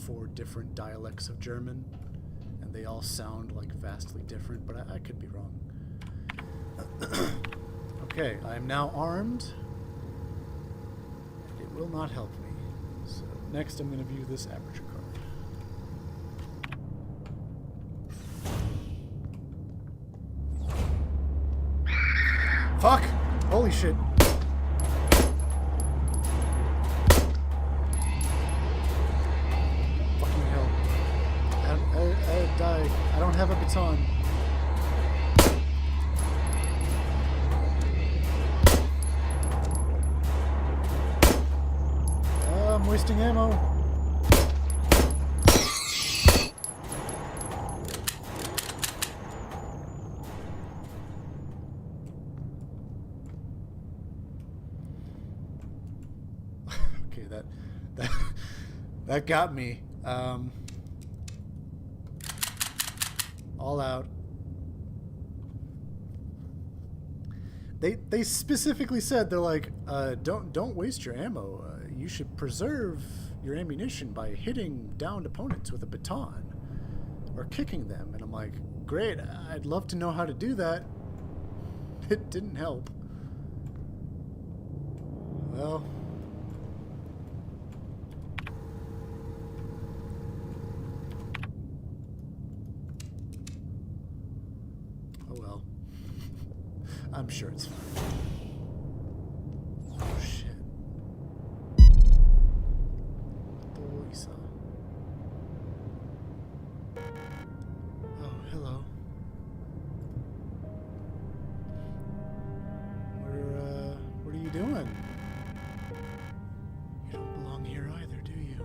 Speaker 1: 4 different dialects of German, and they all sound like vastly different, but I could be wrong. Okay, I am now armed. It will not help me. So next I'm going to view this aperture card. Fuck! Holy shit. Fucking hell. I died. I don't have a baton. I'm wasting ammo. Okay, that got me. All out. They specifically said, they're like, don't waste your ammo. You should preserve your ammunition by hitting downed opponents with a baton or kicking them. And I'm like, great, I'd love to know how to do that. It didn't help. Well, oh well. I'm sure it's fine. Oh shit. Oh, hello. What are you doing? You don't belong here either, do you?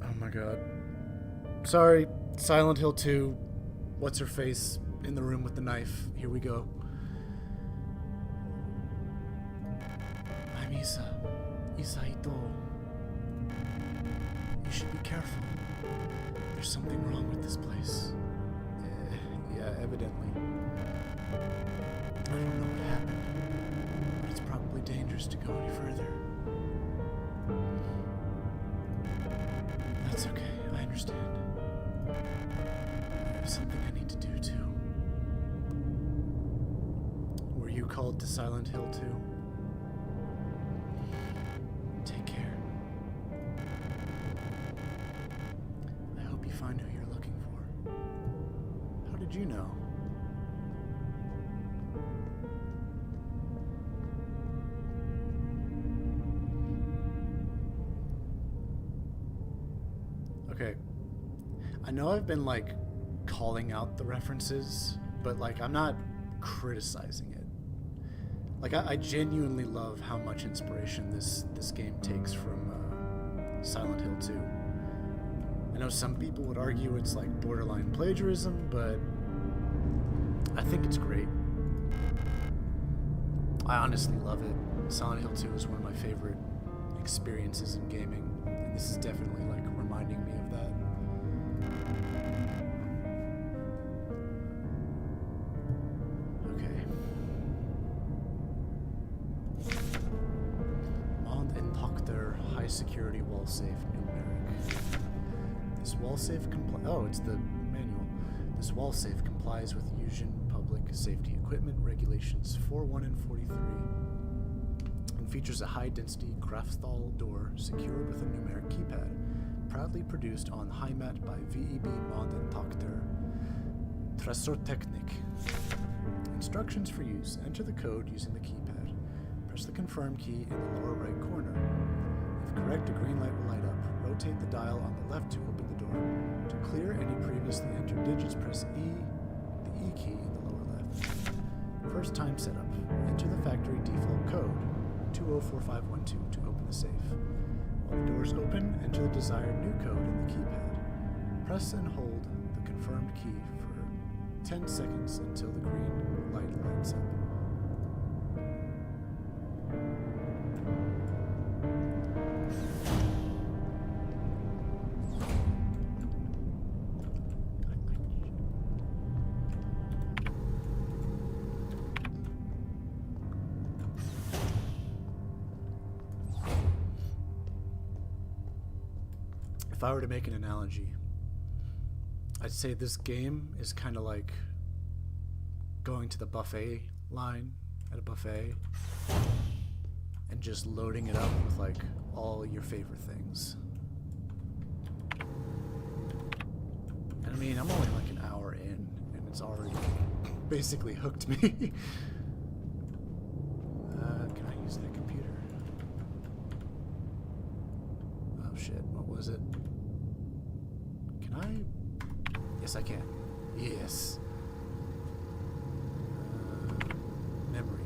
Speaker 1: Oh my god. Sorry, Silent Hill 2. What's her face in the room with the knife? Here we go. I'm Isa. 𝐂𝐡𝐚𝐭. You should be careful. There's something wrong with this place. Yeah, evidently. I don't know what happened, but it's probably dangerous to go any further. That's okay, I understand. There's something I need to do too. Were you called to Silent Hill 2? Take care. I hope you find who you're looking for. How did you know? Okay. I know I've been like calling out the references, but like I'm not criticizing it. Like I genuinely love how much inspiration this game takes from Silent Hill 2. I know some people would argue it's like borderline plagiarism, but I think it's great. I honestly love it. Silent Hill 2 is one of my favorite experiences in gaming, and this is definitely like reminding me of that. Okay. 𝐂𝐡𝐚𝐭 high security wall safe numeric. This wall safe it's the manual. This wall safe complies with Union Public Safety Equipment Regulations 41 and 43 and features a high-density Grafthal door secured with a numeric keypad, proudly produced on Heimat by VEB 𝐂𝐴𝐚 Tressortechnik. Instructions for use. Enter the code using the keypad. Press the confirm key in the lower right corner. If correct, a green light will light up. Rotate the dial on the left to open the door. To clear any previously entered digits, press the E key in the lower left. First time setup. Enter the factory default code 204512 to open the safe. While the doors open, enter the desired new code in the keypad. Press and hold the confirmed key for 10 seconds until the green light lights up. I were to make an analogy, I'd say this game is kind of like going to the buffet line at a buffet and just loading it up with like all your favorite things. And I mean, I'm only like an hour in and it's already basically hooked me. Can I use that computer? Oh shit, what was it? Can I? Yes, I can. Yes. Memory.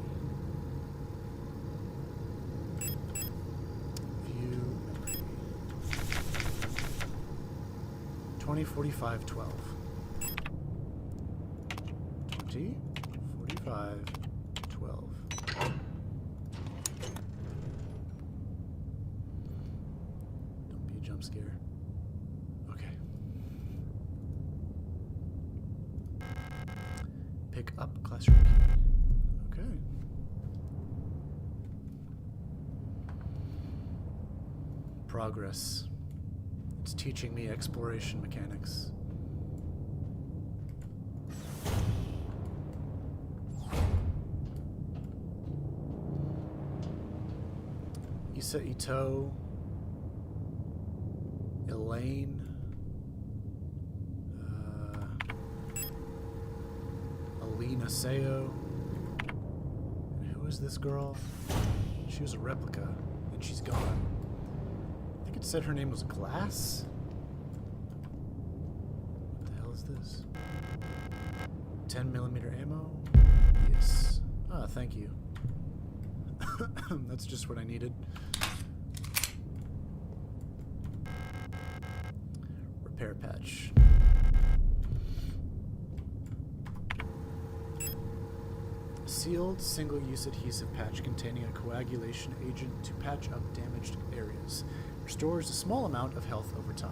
Speaker 1: View memory. 204512. 204512. Don't be a jump scare. Okay. Pick up classroom key. Okay. Progress. It's teaching me exploration mechanics. 𝐂𝐡𝐚𝐭 𝐑𝐮𝐿. 𝐿𝐿. And who is this girl? She was a replica, and she's gone. I think it said her name was Glass? What the hell is this? 10mm ammo? Yes. Ah, thank you. That's just what I needed. Repair patch. Sealed single-use adhesive patch containing a coagulation agent to patch up damaged areas. Restores a small amount of health over time.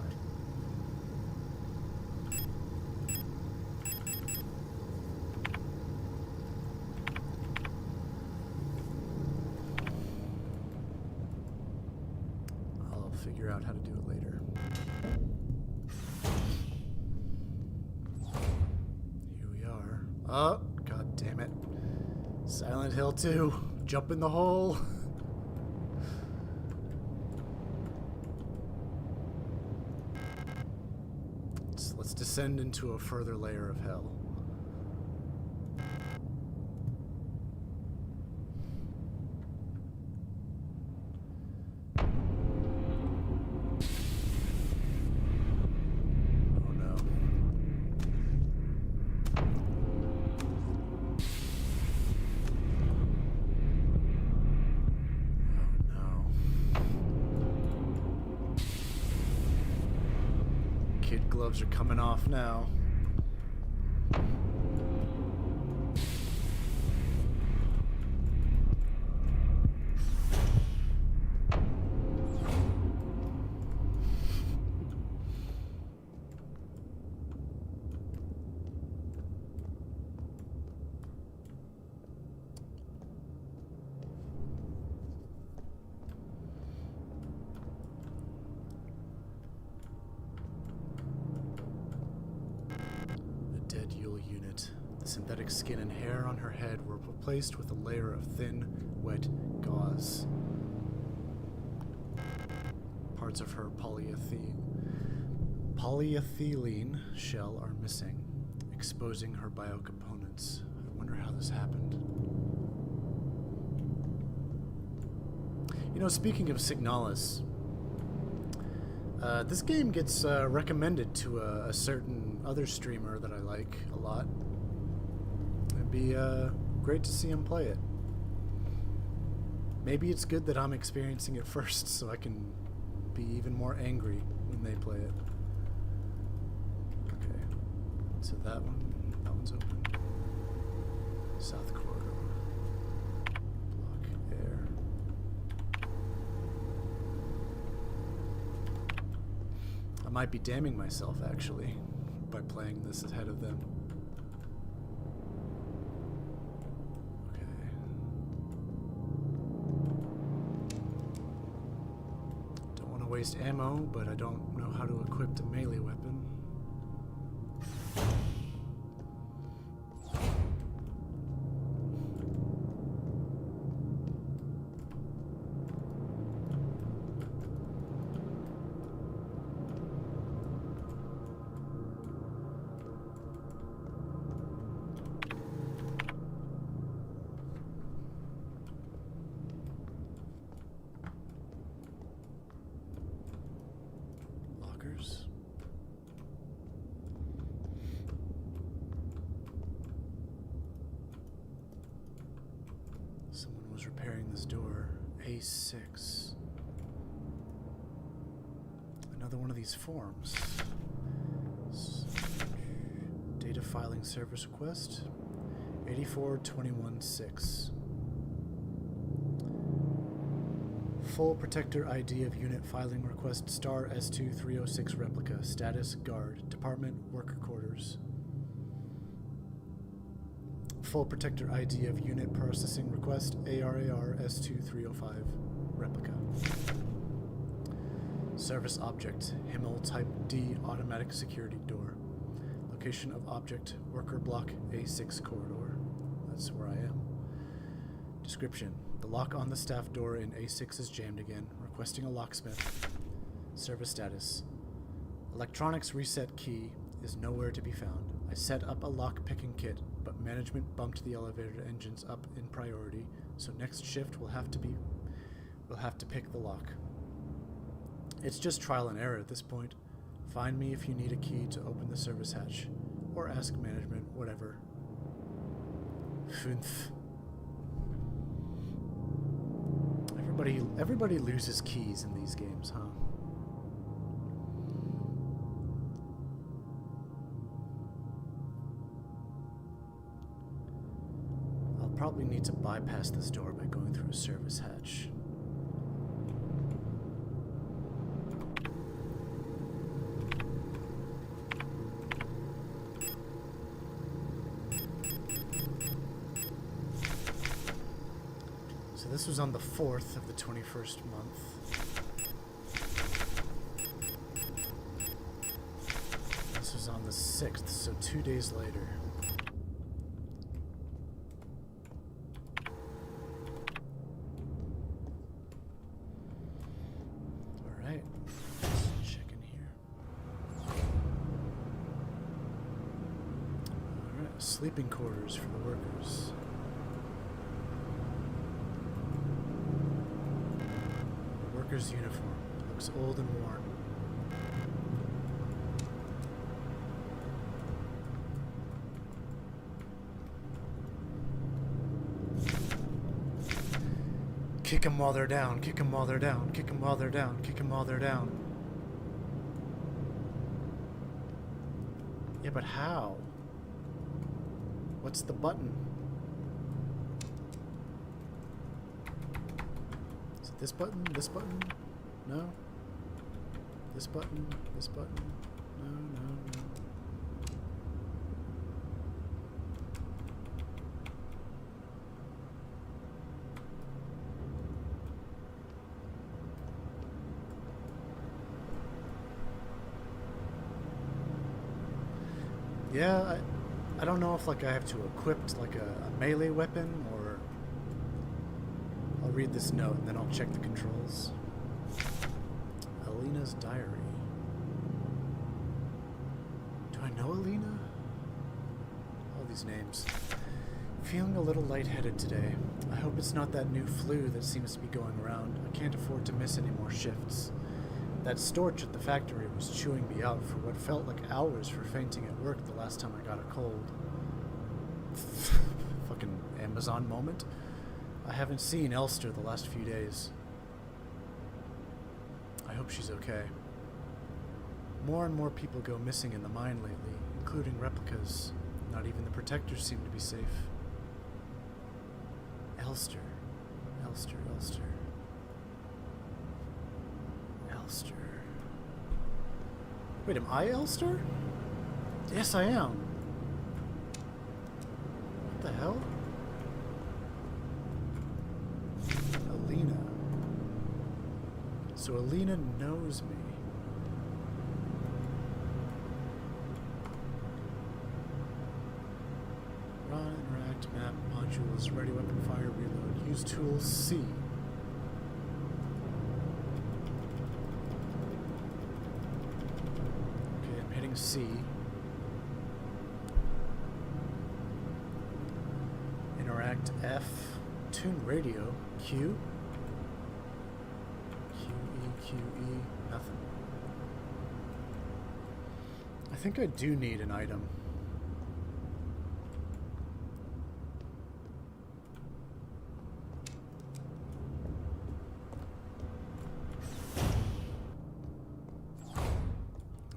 Speaker 1: I'll figure out how to do it later. Here we are. Oh, god damn it. Silent Hill 2. Jump in the hole. Let's descend into a further layer of hell. Kid gloves are coming off now. Synthetic skin and hair on her head were replaced with a layer of thin, wet gauze. Parts of her polyethylene shell are missing, exposing her biocomponents. I wonder how this happened. You know, speaking of Signalis, this game gets recommended to a certain other streamer that I like a lot. It'd be great to see him play it. Maybe it's good that I'm experiencing it first so I can be even more angry when they play it. Okay, so that one's open. South corridor. Block air. I might be damning myself actually by playing this ahead of them. Waste ammo, but I don't know know how to equip a melee weapon. Someone was repairing this door. A6. Another one of these forms. Data filing service request. 84216. Full protector ID of unit filing request star S2306 replica. Status guard. Department worker quarters. Full protector ID of unit processing request ARAR S2305 replica. Service object Himmel type D automatic security door. Location of object worker block A6 corridor. That's where I am. Description: the lock on the staff door in A6 is jammed again. Requesting a locksmith. Service status: electronics reset key is nowhere to be found. I set up a lock picking kit, but management bumped the elevator engines up in priority, so next shift we'll have to pick the lock. It's just trial and error at this point. Find me if you need a key to open the service hatch, or ask management, whatever. Funf. Everybody loses keys in these games, huh? I'll probably need to bypass this door by going through a service hatch. So this was on the 4th of the 21st month. This was on the 6th, so 2 days later. Alright, let's check in here. Alright, sleeping quarters for the workers. Worker's uniform. It looks old and worn. Kick them while they're down, kick them while they're down, kick them while they're down, kick them while they're down. Yeah, but how? What's the button? This button? This button? No? This button? This button? No, no, no. Yeah, I don't know if like I have to equip like a melee weapon or... I'll read this note and then I'll check the controls. Alina's diary. Do I know Alina? All these names. Feeling a little lightheaded today. I hope it's not that new flu that seems to be going around. I can't afford to miss any more shifts. That storch at the factory was chewing me out for what felt like hours for fainting at work the last time I got a cold. Fucking Amazon moment. I haven't seen Elster the last few days. I hope she's okay. More and more people go missing in the mine lately, including replicas. Not even the protectors seem to be safe. Elster. Elster, Elster. Elster. Wait, am I Elster? Yes, I am. What the hell? Alina. So Alina knows me. Horse, ready weapon, fire, reload. Use tools, C. Okay, I'm hitting C. Interact, F. Tune radio, Q. QE, nothing. I think I do need an item.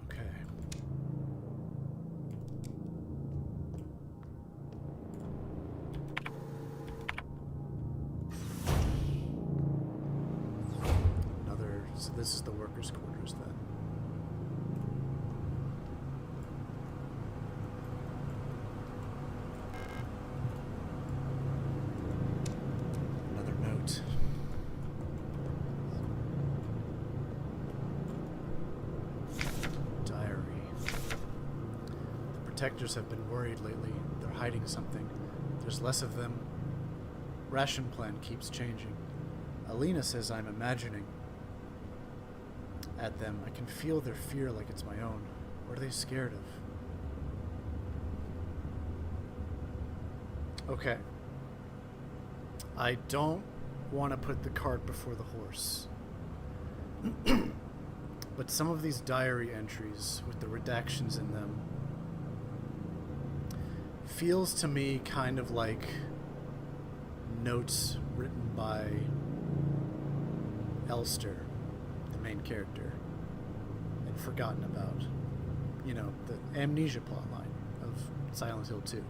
Speaker 1: Okay. So this is the workers' quarters then. Another note. Diary. The protectors have been worried lately. They're hiding something. There's less of them. Ration plan keeps changing. Alina says I'm imagining at them. I can feel their fear like it's my own. What are they scared of? Okay. I don't want to put the cart before the horse. But some of these diary entries with the redactions in them feels to me kind of like notes written by Elster, the main character, and forgotten about. You know, the amnesia plotline of Silent Hill 2.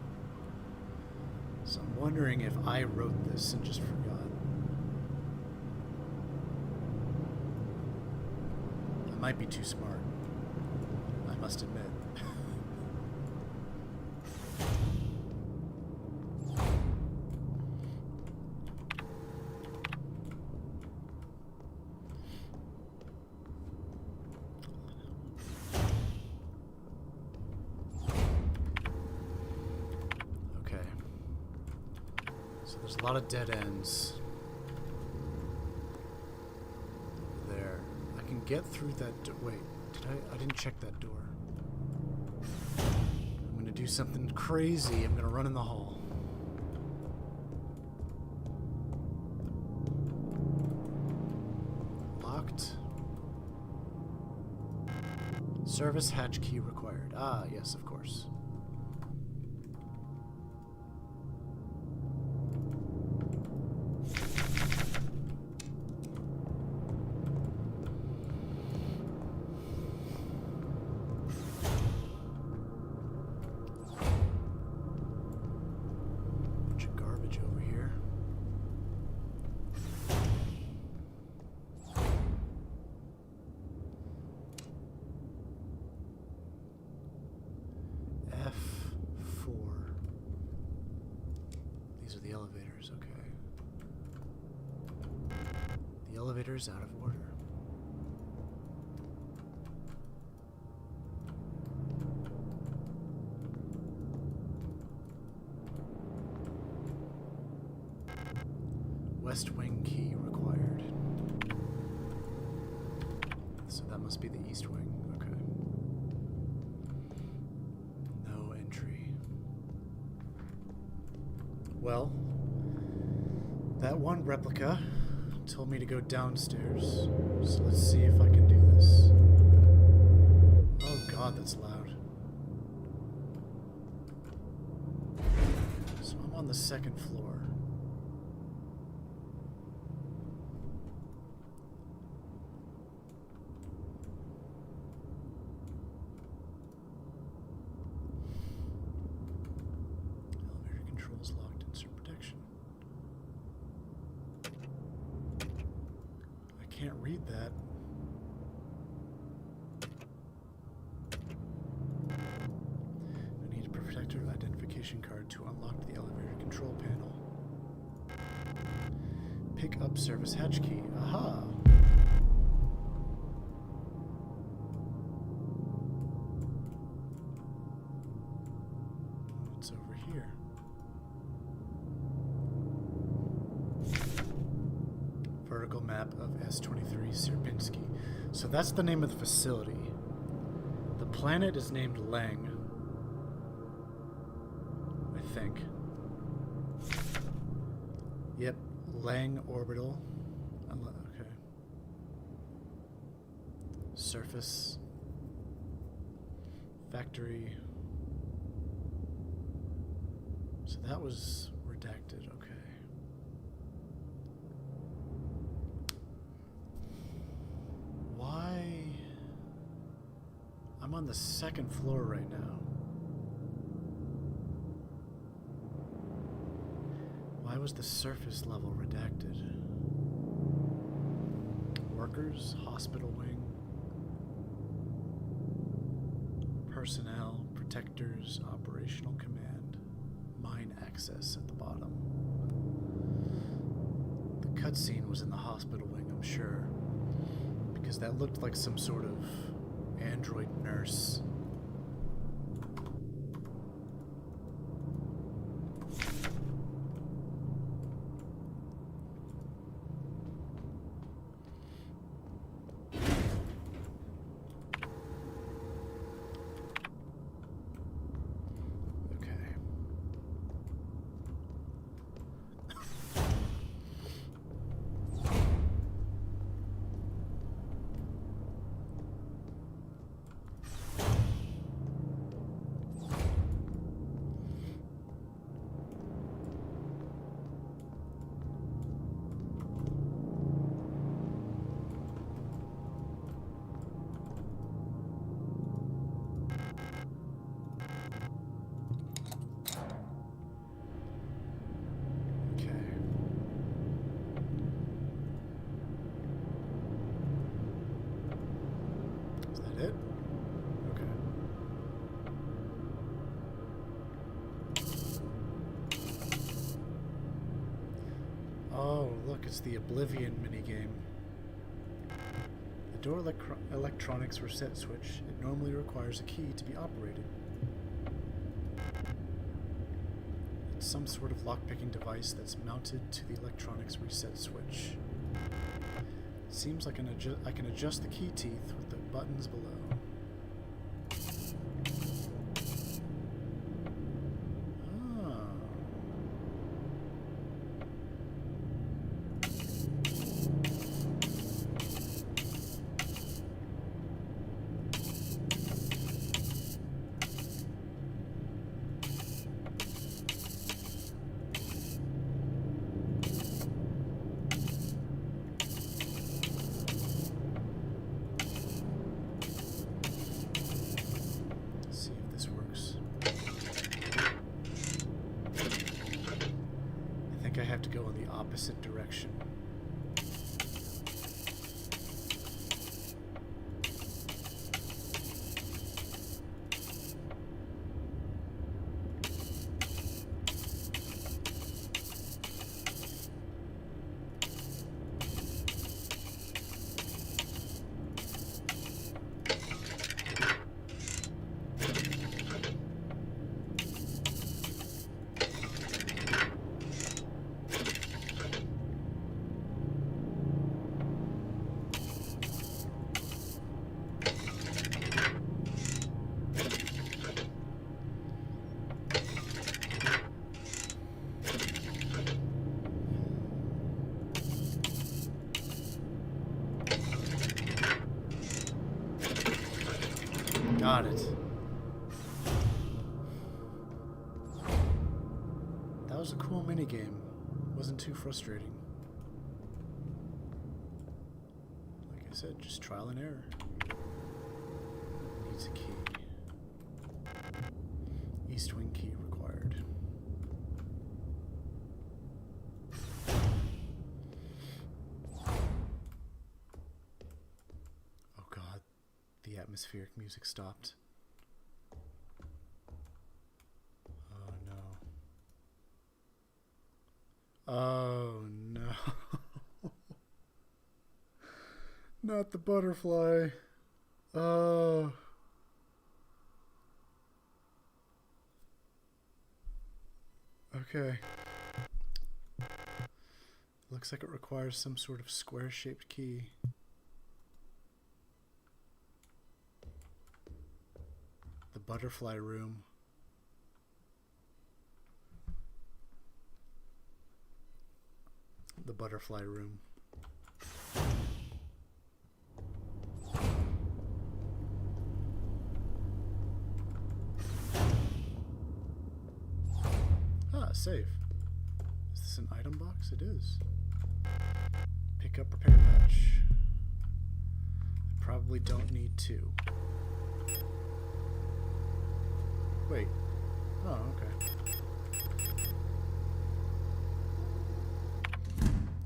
Speaker 1: So I'm wondering if I wrote this and just forgot. I might be too smart, I must admit. There's a lot of dead ends over there. I can get through that door. Wait, I didn't check that door. I'm gonna do something crazy. I'm gonna run in the hall. Locked. Service hatch key required. Ah, yes, of course. The elevators, okay. The elevator's out of order. West wing key required. So that must be the east wing, okay. No entry. Well, that one replica told me to go downstairs, so let's see if I can do this. Oh god, that's loud. So I'm on the second floor. Elevator controls locked, insert protection. Can't read that. I need a protector identification card to unlock the elevator control panel. Pick up service hatch key. Aha! What's over here? vertical map of S-23 Sierpinski. So that's the name of the facility. The planet is named Lang, I think. Yep, Lang orbital. Okay. Surface. Factory. So that was redacted, okay. Why? I'm on the second floor right now. Why was the surface level redacted? Workers, hospital wing, personnel, protectors, operational command, mine access at the bottom. The cutscene was in the hospital wing, I'm sure, because that looked like some sort of android nurse. It? Okay. Oh, look, it's the Oblivion minigame. The door electronics reset switch. It normally requires a key to be operated. It's some sort of lockpicking device that's mounted to the electronics reset switch. It seems like I can adjust the key teeth with the buttons below. I have to go in the opposite direction. Got it. That was a cool minigame. Wasn't too frustrating. Like I said, just trial and error. Needs a key. East wing key required. Oh god, the atmospheric music stopped. Oh no. Oh no. Not the butterfly. Oh. Okay. looks like it requires some sort of square-shaped key. The butterfly room. The butterfly room. Ah, save. Is this an item box? It is. Pick up repair patch. I probably don't need two. Wait. Oh, okay.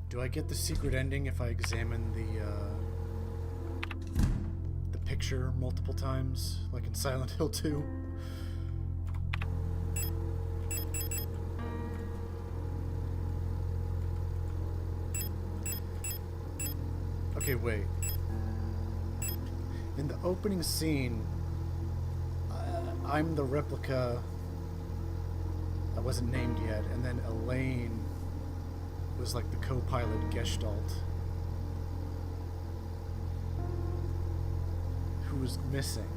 Speaker 1: Do I get the secret ending if I examine the picture multiple times, like in Silent Hill 2? Okay, wait. In the opening scene, I'm the replica. I wasn't named yet, and then Elaine was like the co-pilot Gestalt, who was missing.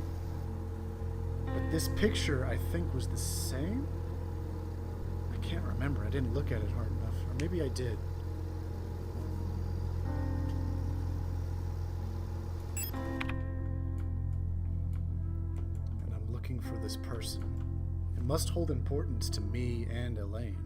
Speaker 1: But this picture, I think, was the same? I can't remember. I didn't look at it hard enough. Or maybe I did. And I'm looking for this person. It must hold importance to me and Elaine.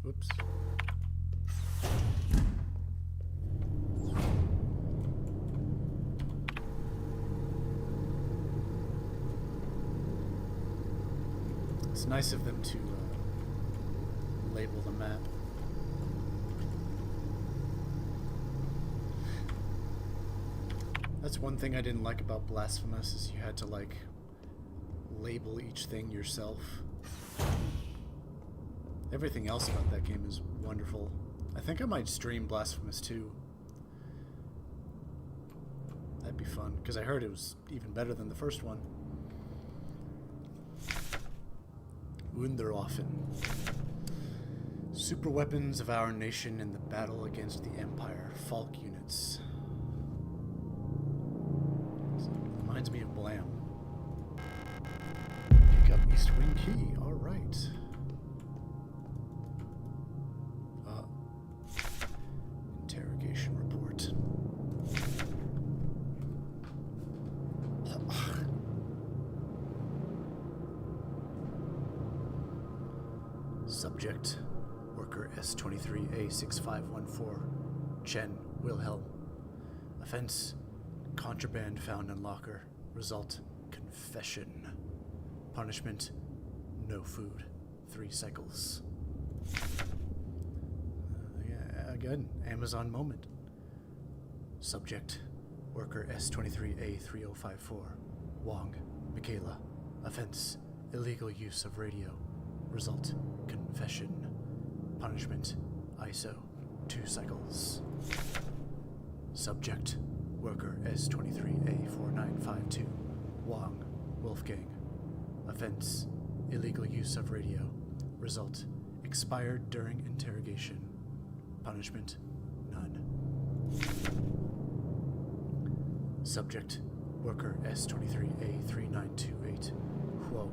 Speaker 1: Oops. It's nice of them to label the map. That's one thing I didn't like about Blasphemous, is you had to like label each thing yourself. Everything else about that game is wonderful. I think I might stream Blasphemous 2. That'd be fun, because I heard it was even better than the first one. Wunderwaffen. Super weapons of our nation in the battle against the Empire. Falk units. Reminds me of Blam. Pick up East Wing Key. Alright. Interrogation report. Subject, worker S23A6514, Chen Wilhelm. Offense, contraband found in locker. Result, confession. Punishment, no food. 3 cycles. Again, Amazon moment. Subject, worker S23A3054, Wong, Michaela. Offense, illegal use of radio. Result, confession. Punishment, ISO, 2 cycles. Subject, worker S23A4952, Wong, Wolfgang. Offense, illegal use of radio. Result, expired during interrogation. Punishment, none. Subject, worker S23A3928, Huo,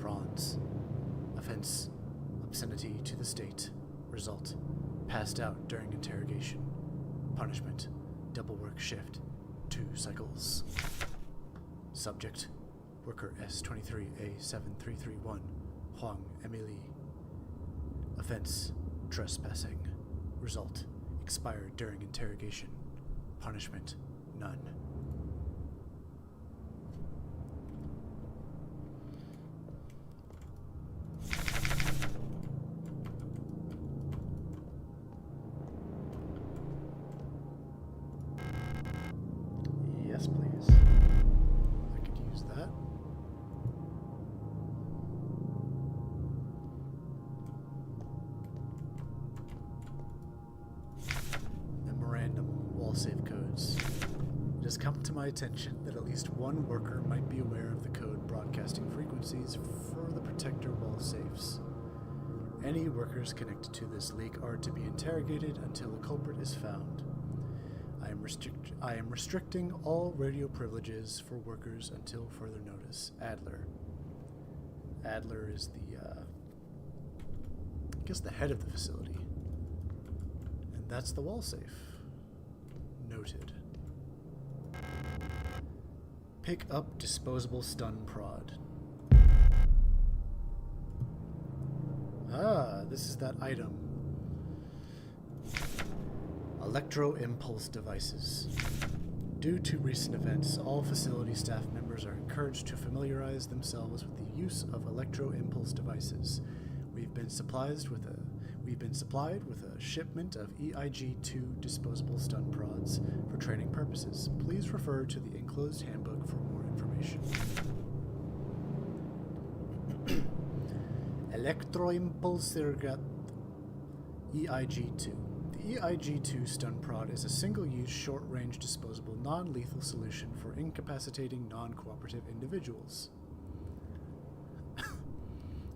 Speaker 1: Franz. Offense, obscenity to the state. Result, passed out during interrogation. Punishment, double work shift, 2 cycles. Subject, worker S23A7331, Huang Emily. Offense, trespassing. Result, expired during interrogation. Punishment, none. Yes, please. I could use that. wall safe codes. It has come to my attention that at least one worker might be aware of the code broadcasting frequencies for the protector wall safes. Any workers connected to this leak are to be interrogated until a culprit is found. I am restricting all radio privileges for workers until further notice. Adler. Adler is the, I guess the head of the facility. And that's the wall safe. Noted. Pick up disposable stun prod. Ah, this is that item. Electro-impulse devices. Due to recent events, all facility staff members are encouraged to familiarize themselves with the use of electro-impulse devices. We've been supplied with a shipment of 𝐂𝐴𝐡𝐚𝐭 disposable stun prods for training purposes. Please refer to the enclosed handbook for more information. Electro-impulse 𝐂𝐴𝐡𝐚𝐭. The 𝐂𝐴𝐡𝐚 stun prod is a single-use, short-range, disposable, non-lethal solution for incapacitating non-cooperative individuals.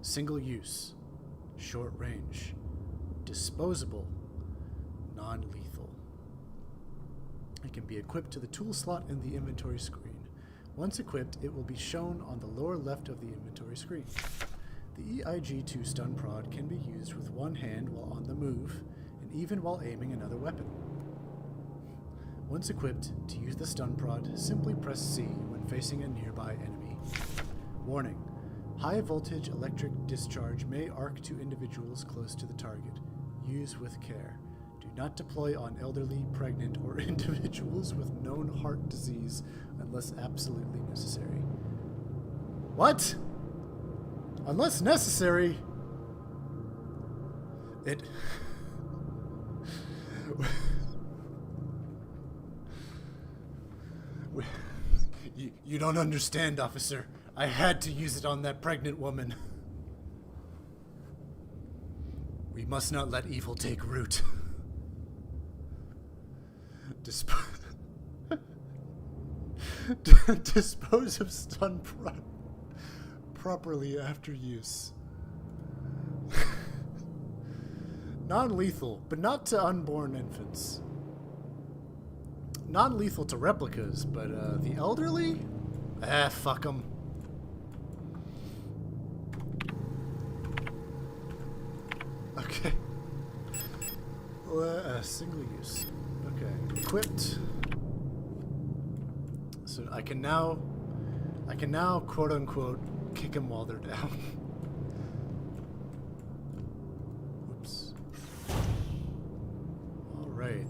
Speaker 1: Single-use, short-range, disposable, non-lethal. It can be equipped to the tool slot in the inventory screen. Once equipped, it will be shown on the lower left of the inventory screen. The 𝐂𝐴𝐡𝐚 stun prod can be used with one hand while on the move, and even while aiming another weapon. Once equipped, to use the stun prod, simply press C when facing a nearby enemy. Warning: high voltage electric discharge may arc to individuals close to the target. Use with care. Do not deploy on elderly, pregnant, or individuals with known heart disease unless absolutely necessary. What? Unless necessary? It... You don't understand, officer. I had to use it on that pregnant woman. We must not let evil take root. Dispose of stun prod properly after use. Non-lethal, but not to unborn infants. Non-lethal to replicas, but the elderly? Ah, fuck them. Okay. Single use. Okay. Equipped. So I can now, quote unquote, kick them while they're down. Whoops. Alright.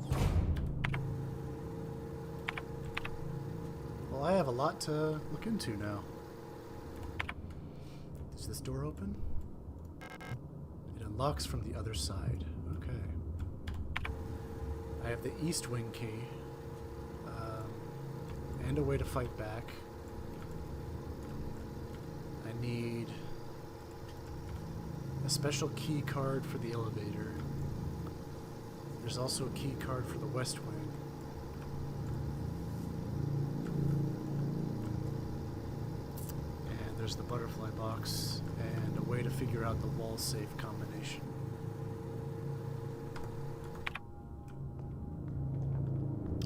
Speaker 1: Well, I have a lot to look into now. Is this door open? It unlocks from the other side. Okay. I have the east wing key. And a way to fight back. I need a special key card for the elevator. There's also a key card for the west wing. And there's the butterfly box and a way to figure out the wall safe combination.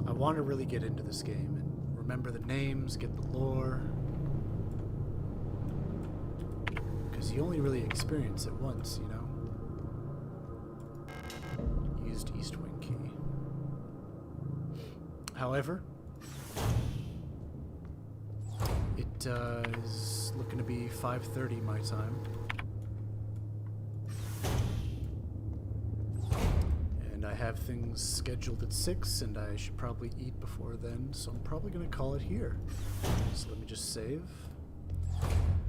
Speaker 1: I want to really get into this game and remember the names, get the lore. Because you only really experience it once, you know? Used east wing key. However, it is looking to be 5:30 my time. And I have things scheduled at 6, and I should probably eat before then, so I'm probably going to call it here. So let me just save.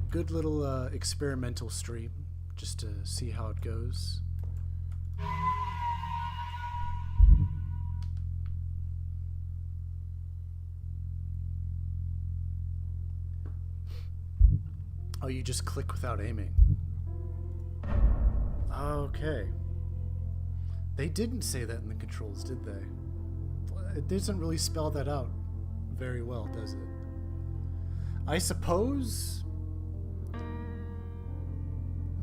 Speaker 1: Good little experimental stream, just to see how it goes. Oh, you just click without aiming. Okay. They didn't say that in the controls, did they? it doesn't really spell that out very well, does it? I suppose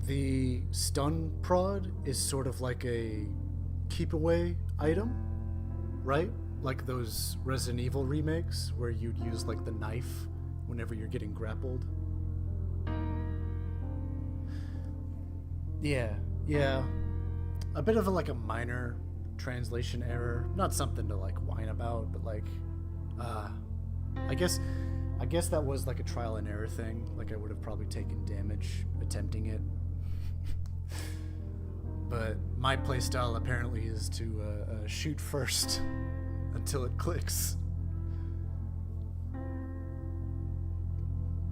Speaker 1: the stun prod is sort of like a keep away item, right? Like those Resident Evil remakes where you'd use like the knife whenever you're getting grappled. Yeah. A bit of like a minor translation error. Not something to like whine about, but like, I guess that was like a trial and error thing. Like I would have probably taken damage attempting it. But my playstyle apparently is to shoot first until it clicks.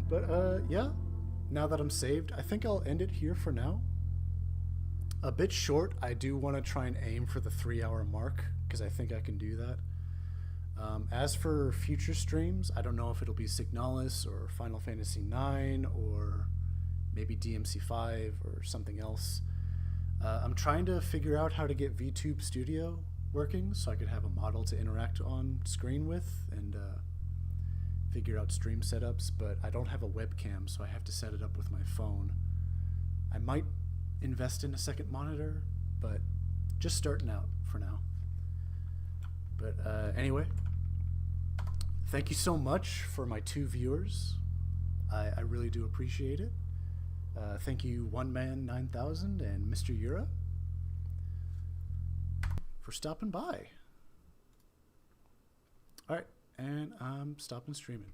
Speaker 1: But yeah, now that I'm saved, I think I'll end it here for now. A bit short. I do want to try and aim for the 3-hour mark because I think I can do that. As for future streams, I don't know if it'll be Signalis or Final Fantasy IX or maybe DMC5 or something else. I'm trying to figure out how to get VTube Studio working so I could have a model to interact on screen with and figure out stream setups, but I don't have a webcam, so I have to set it up with my phone. I might invest in a second monitor, but just starting out for now. But anyway, thank you so much for my 2 viewers. I really do appreciate it. Thank you, OneMan9000 and Mr. Yura, for stopping by. All right, and I'm stopping streaming.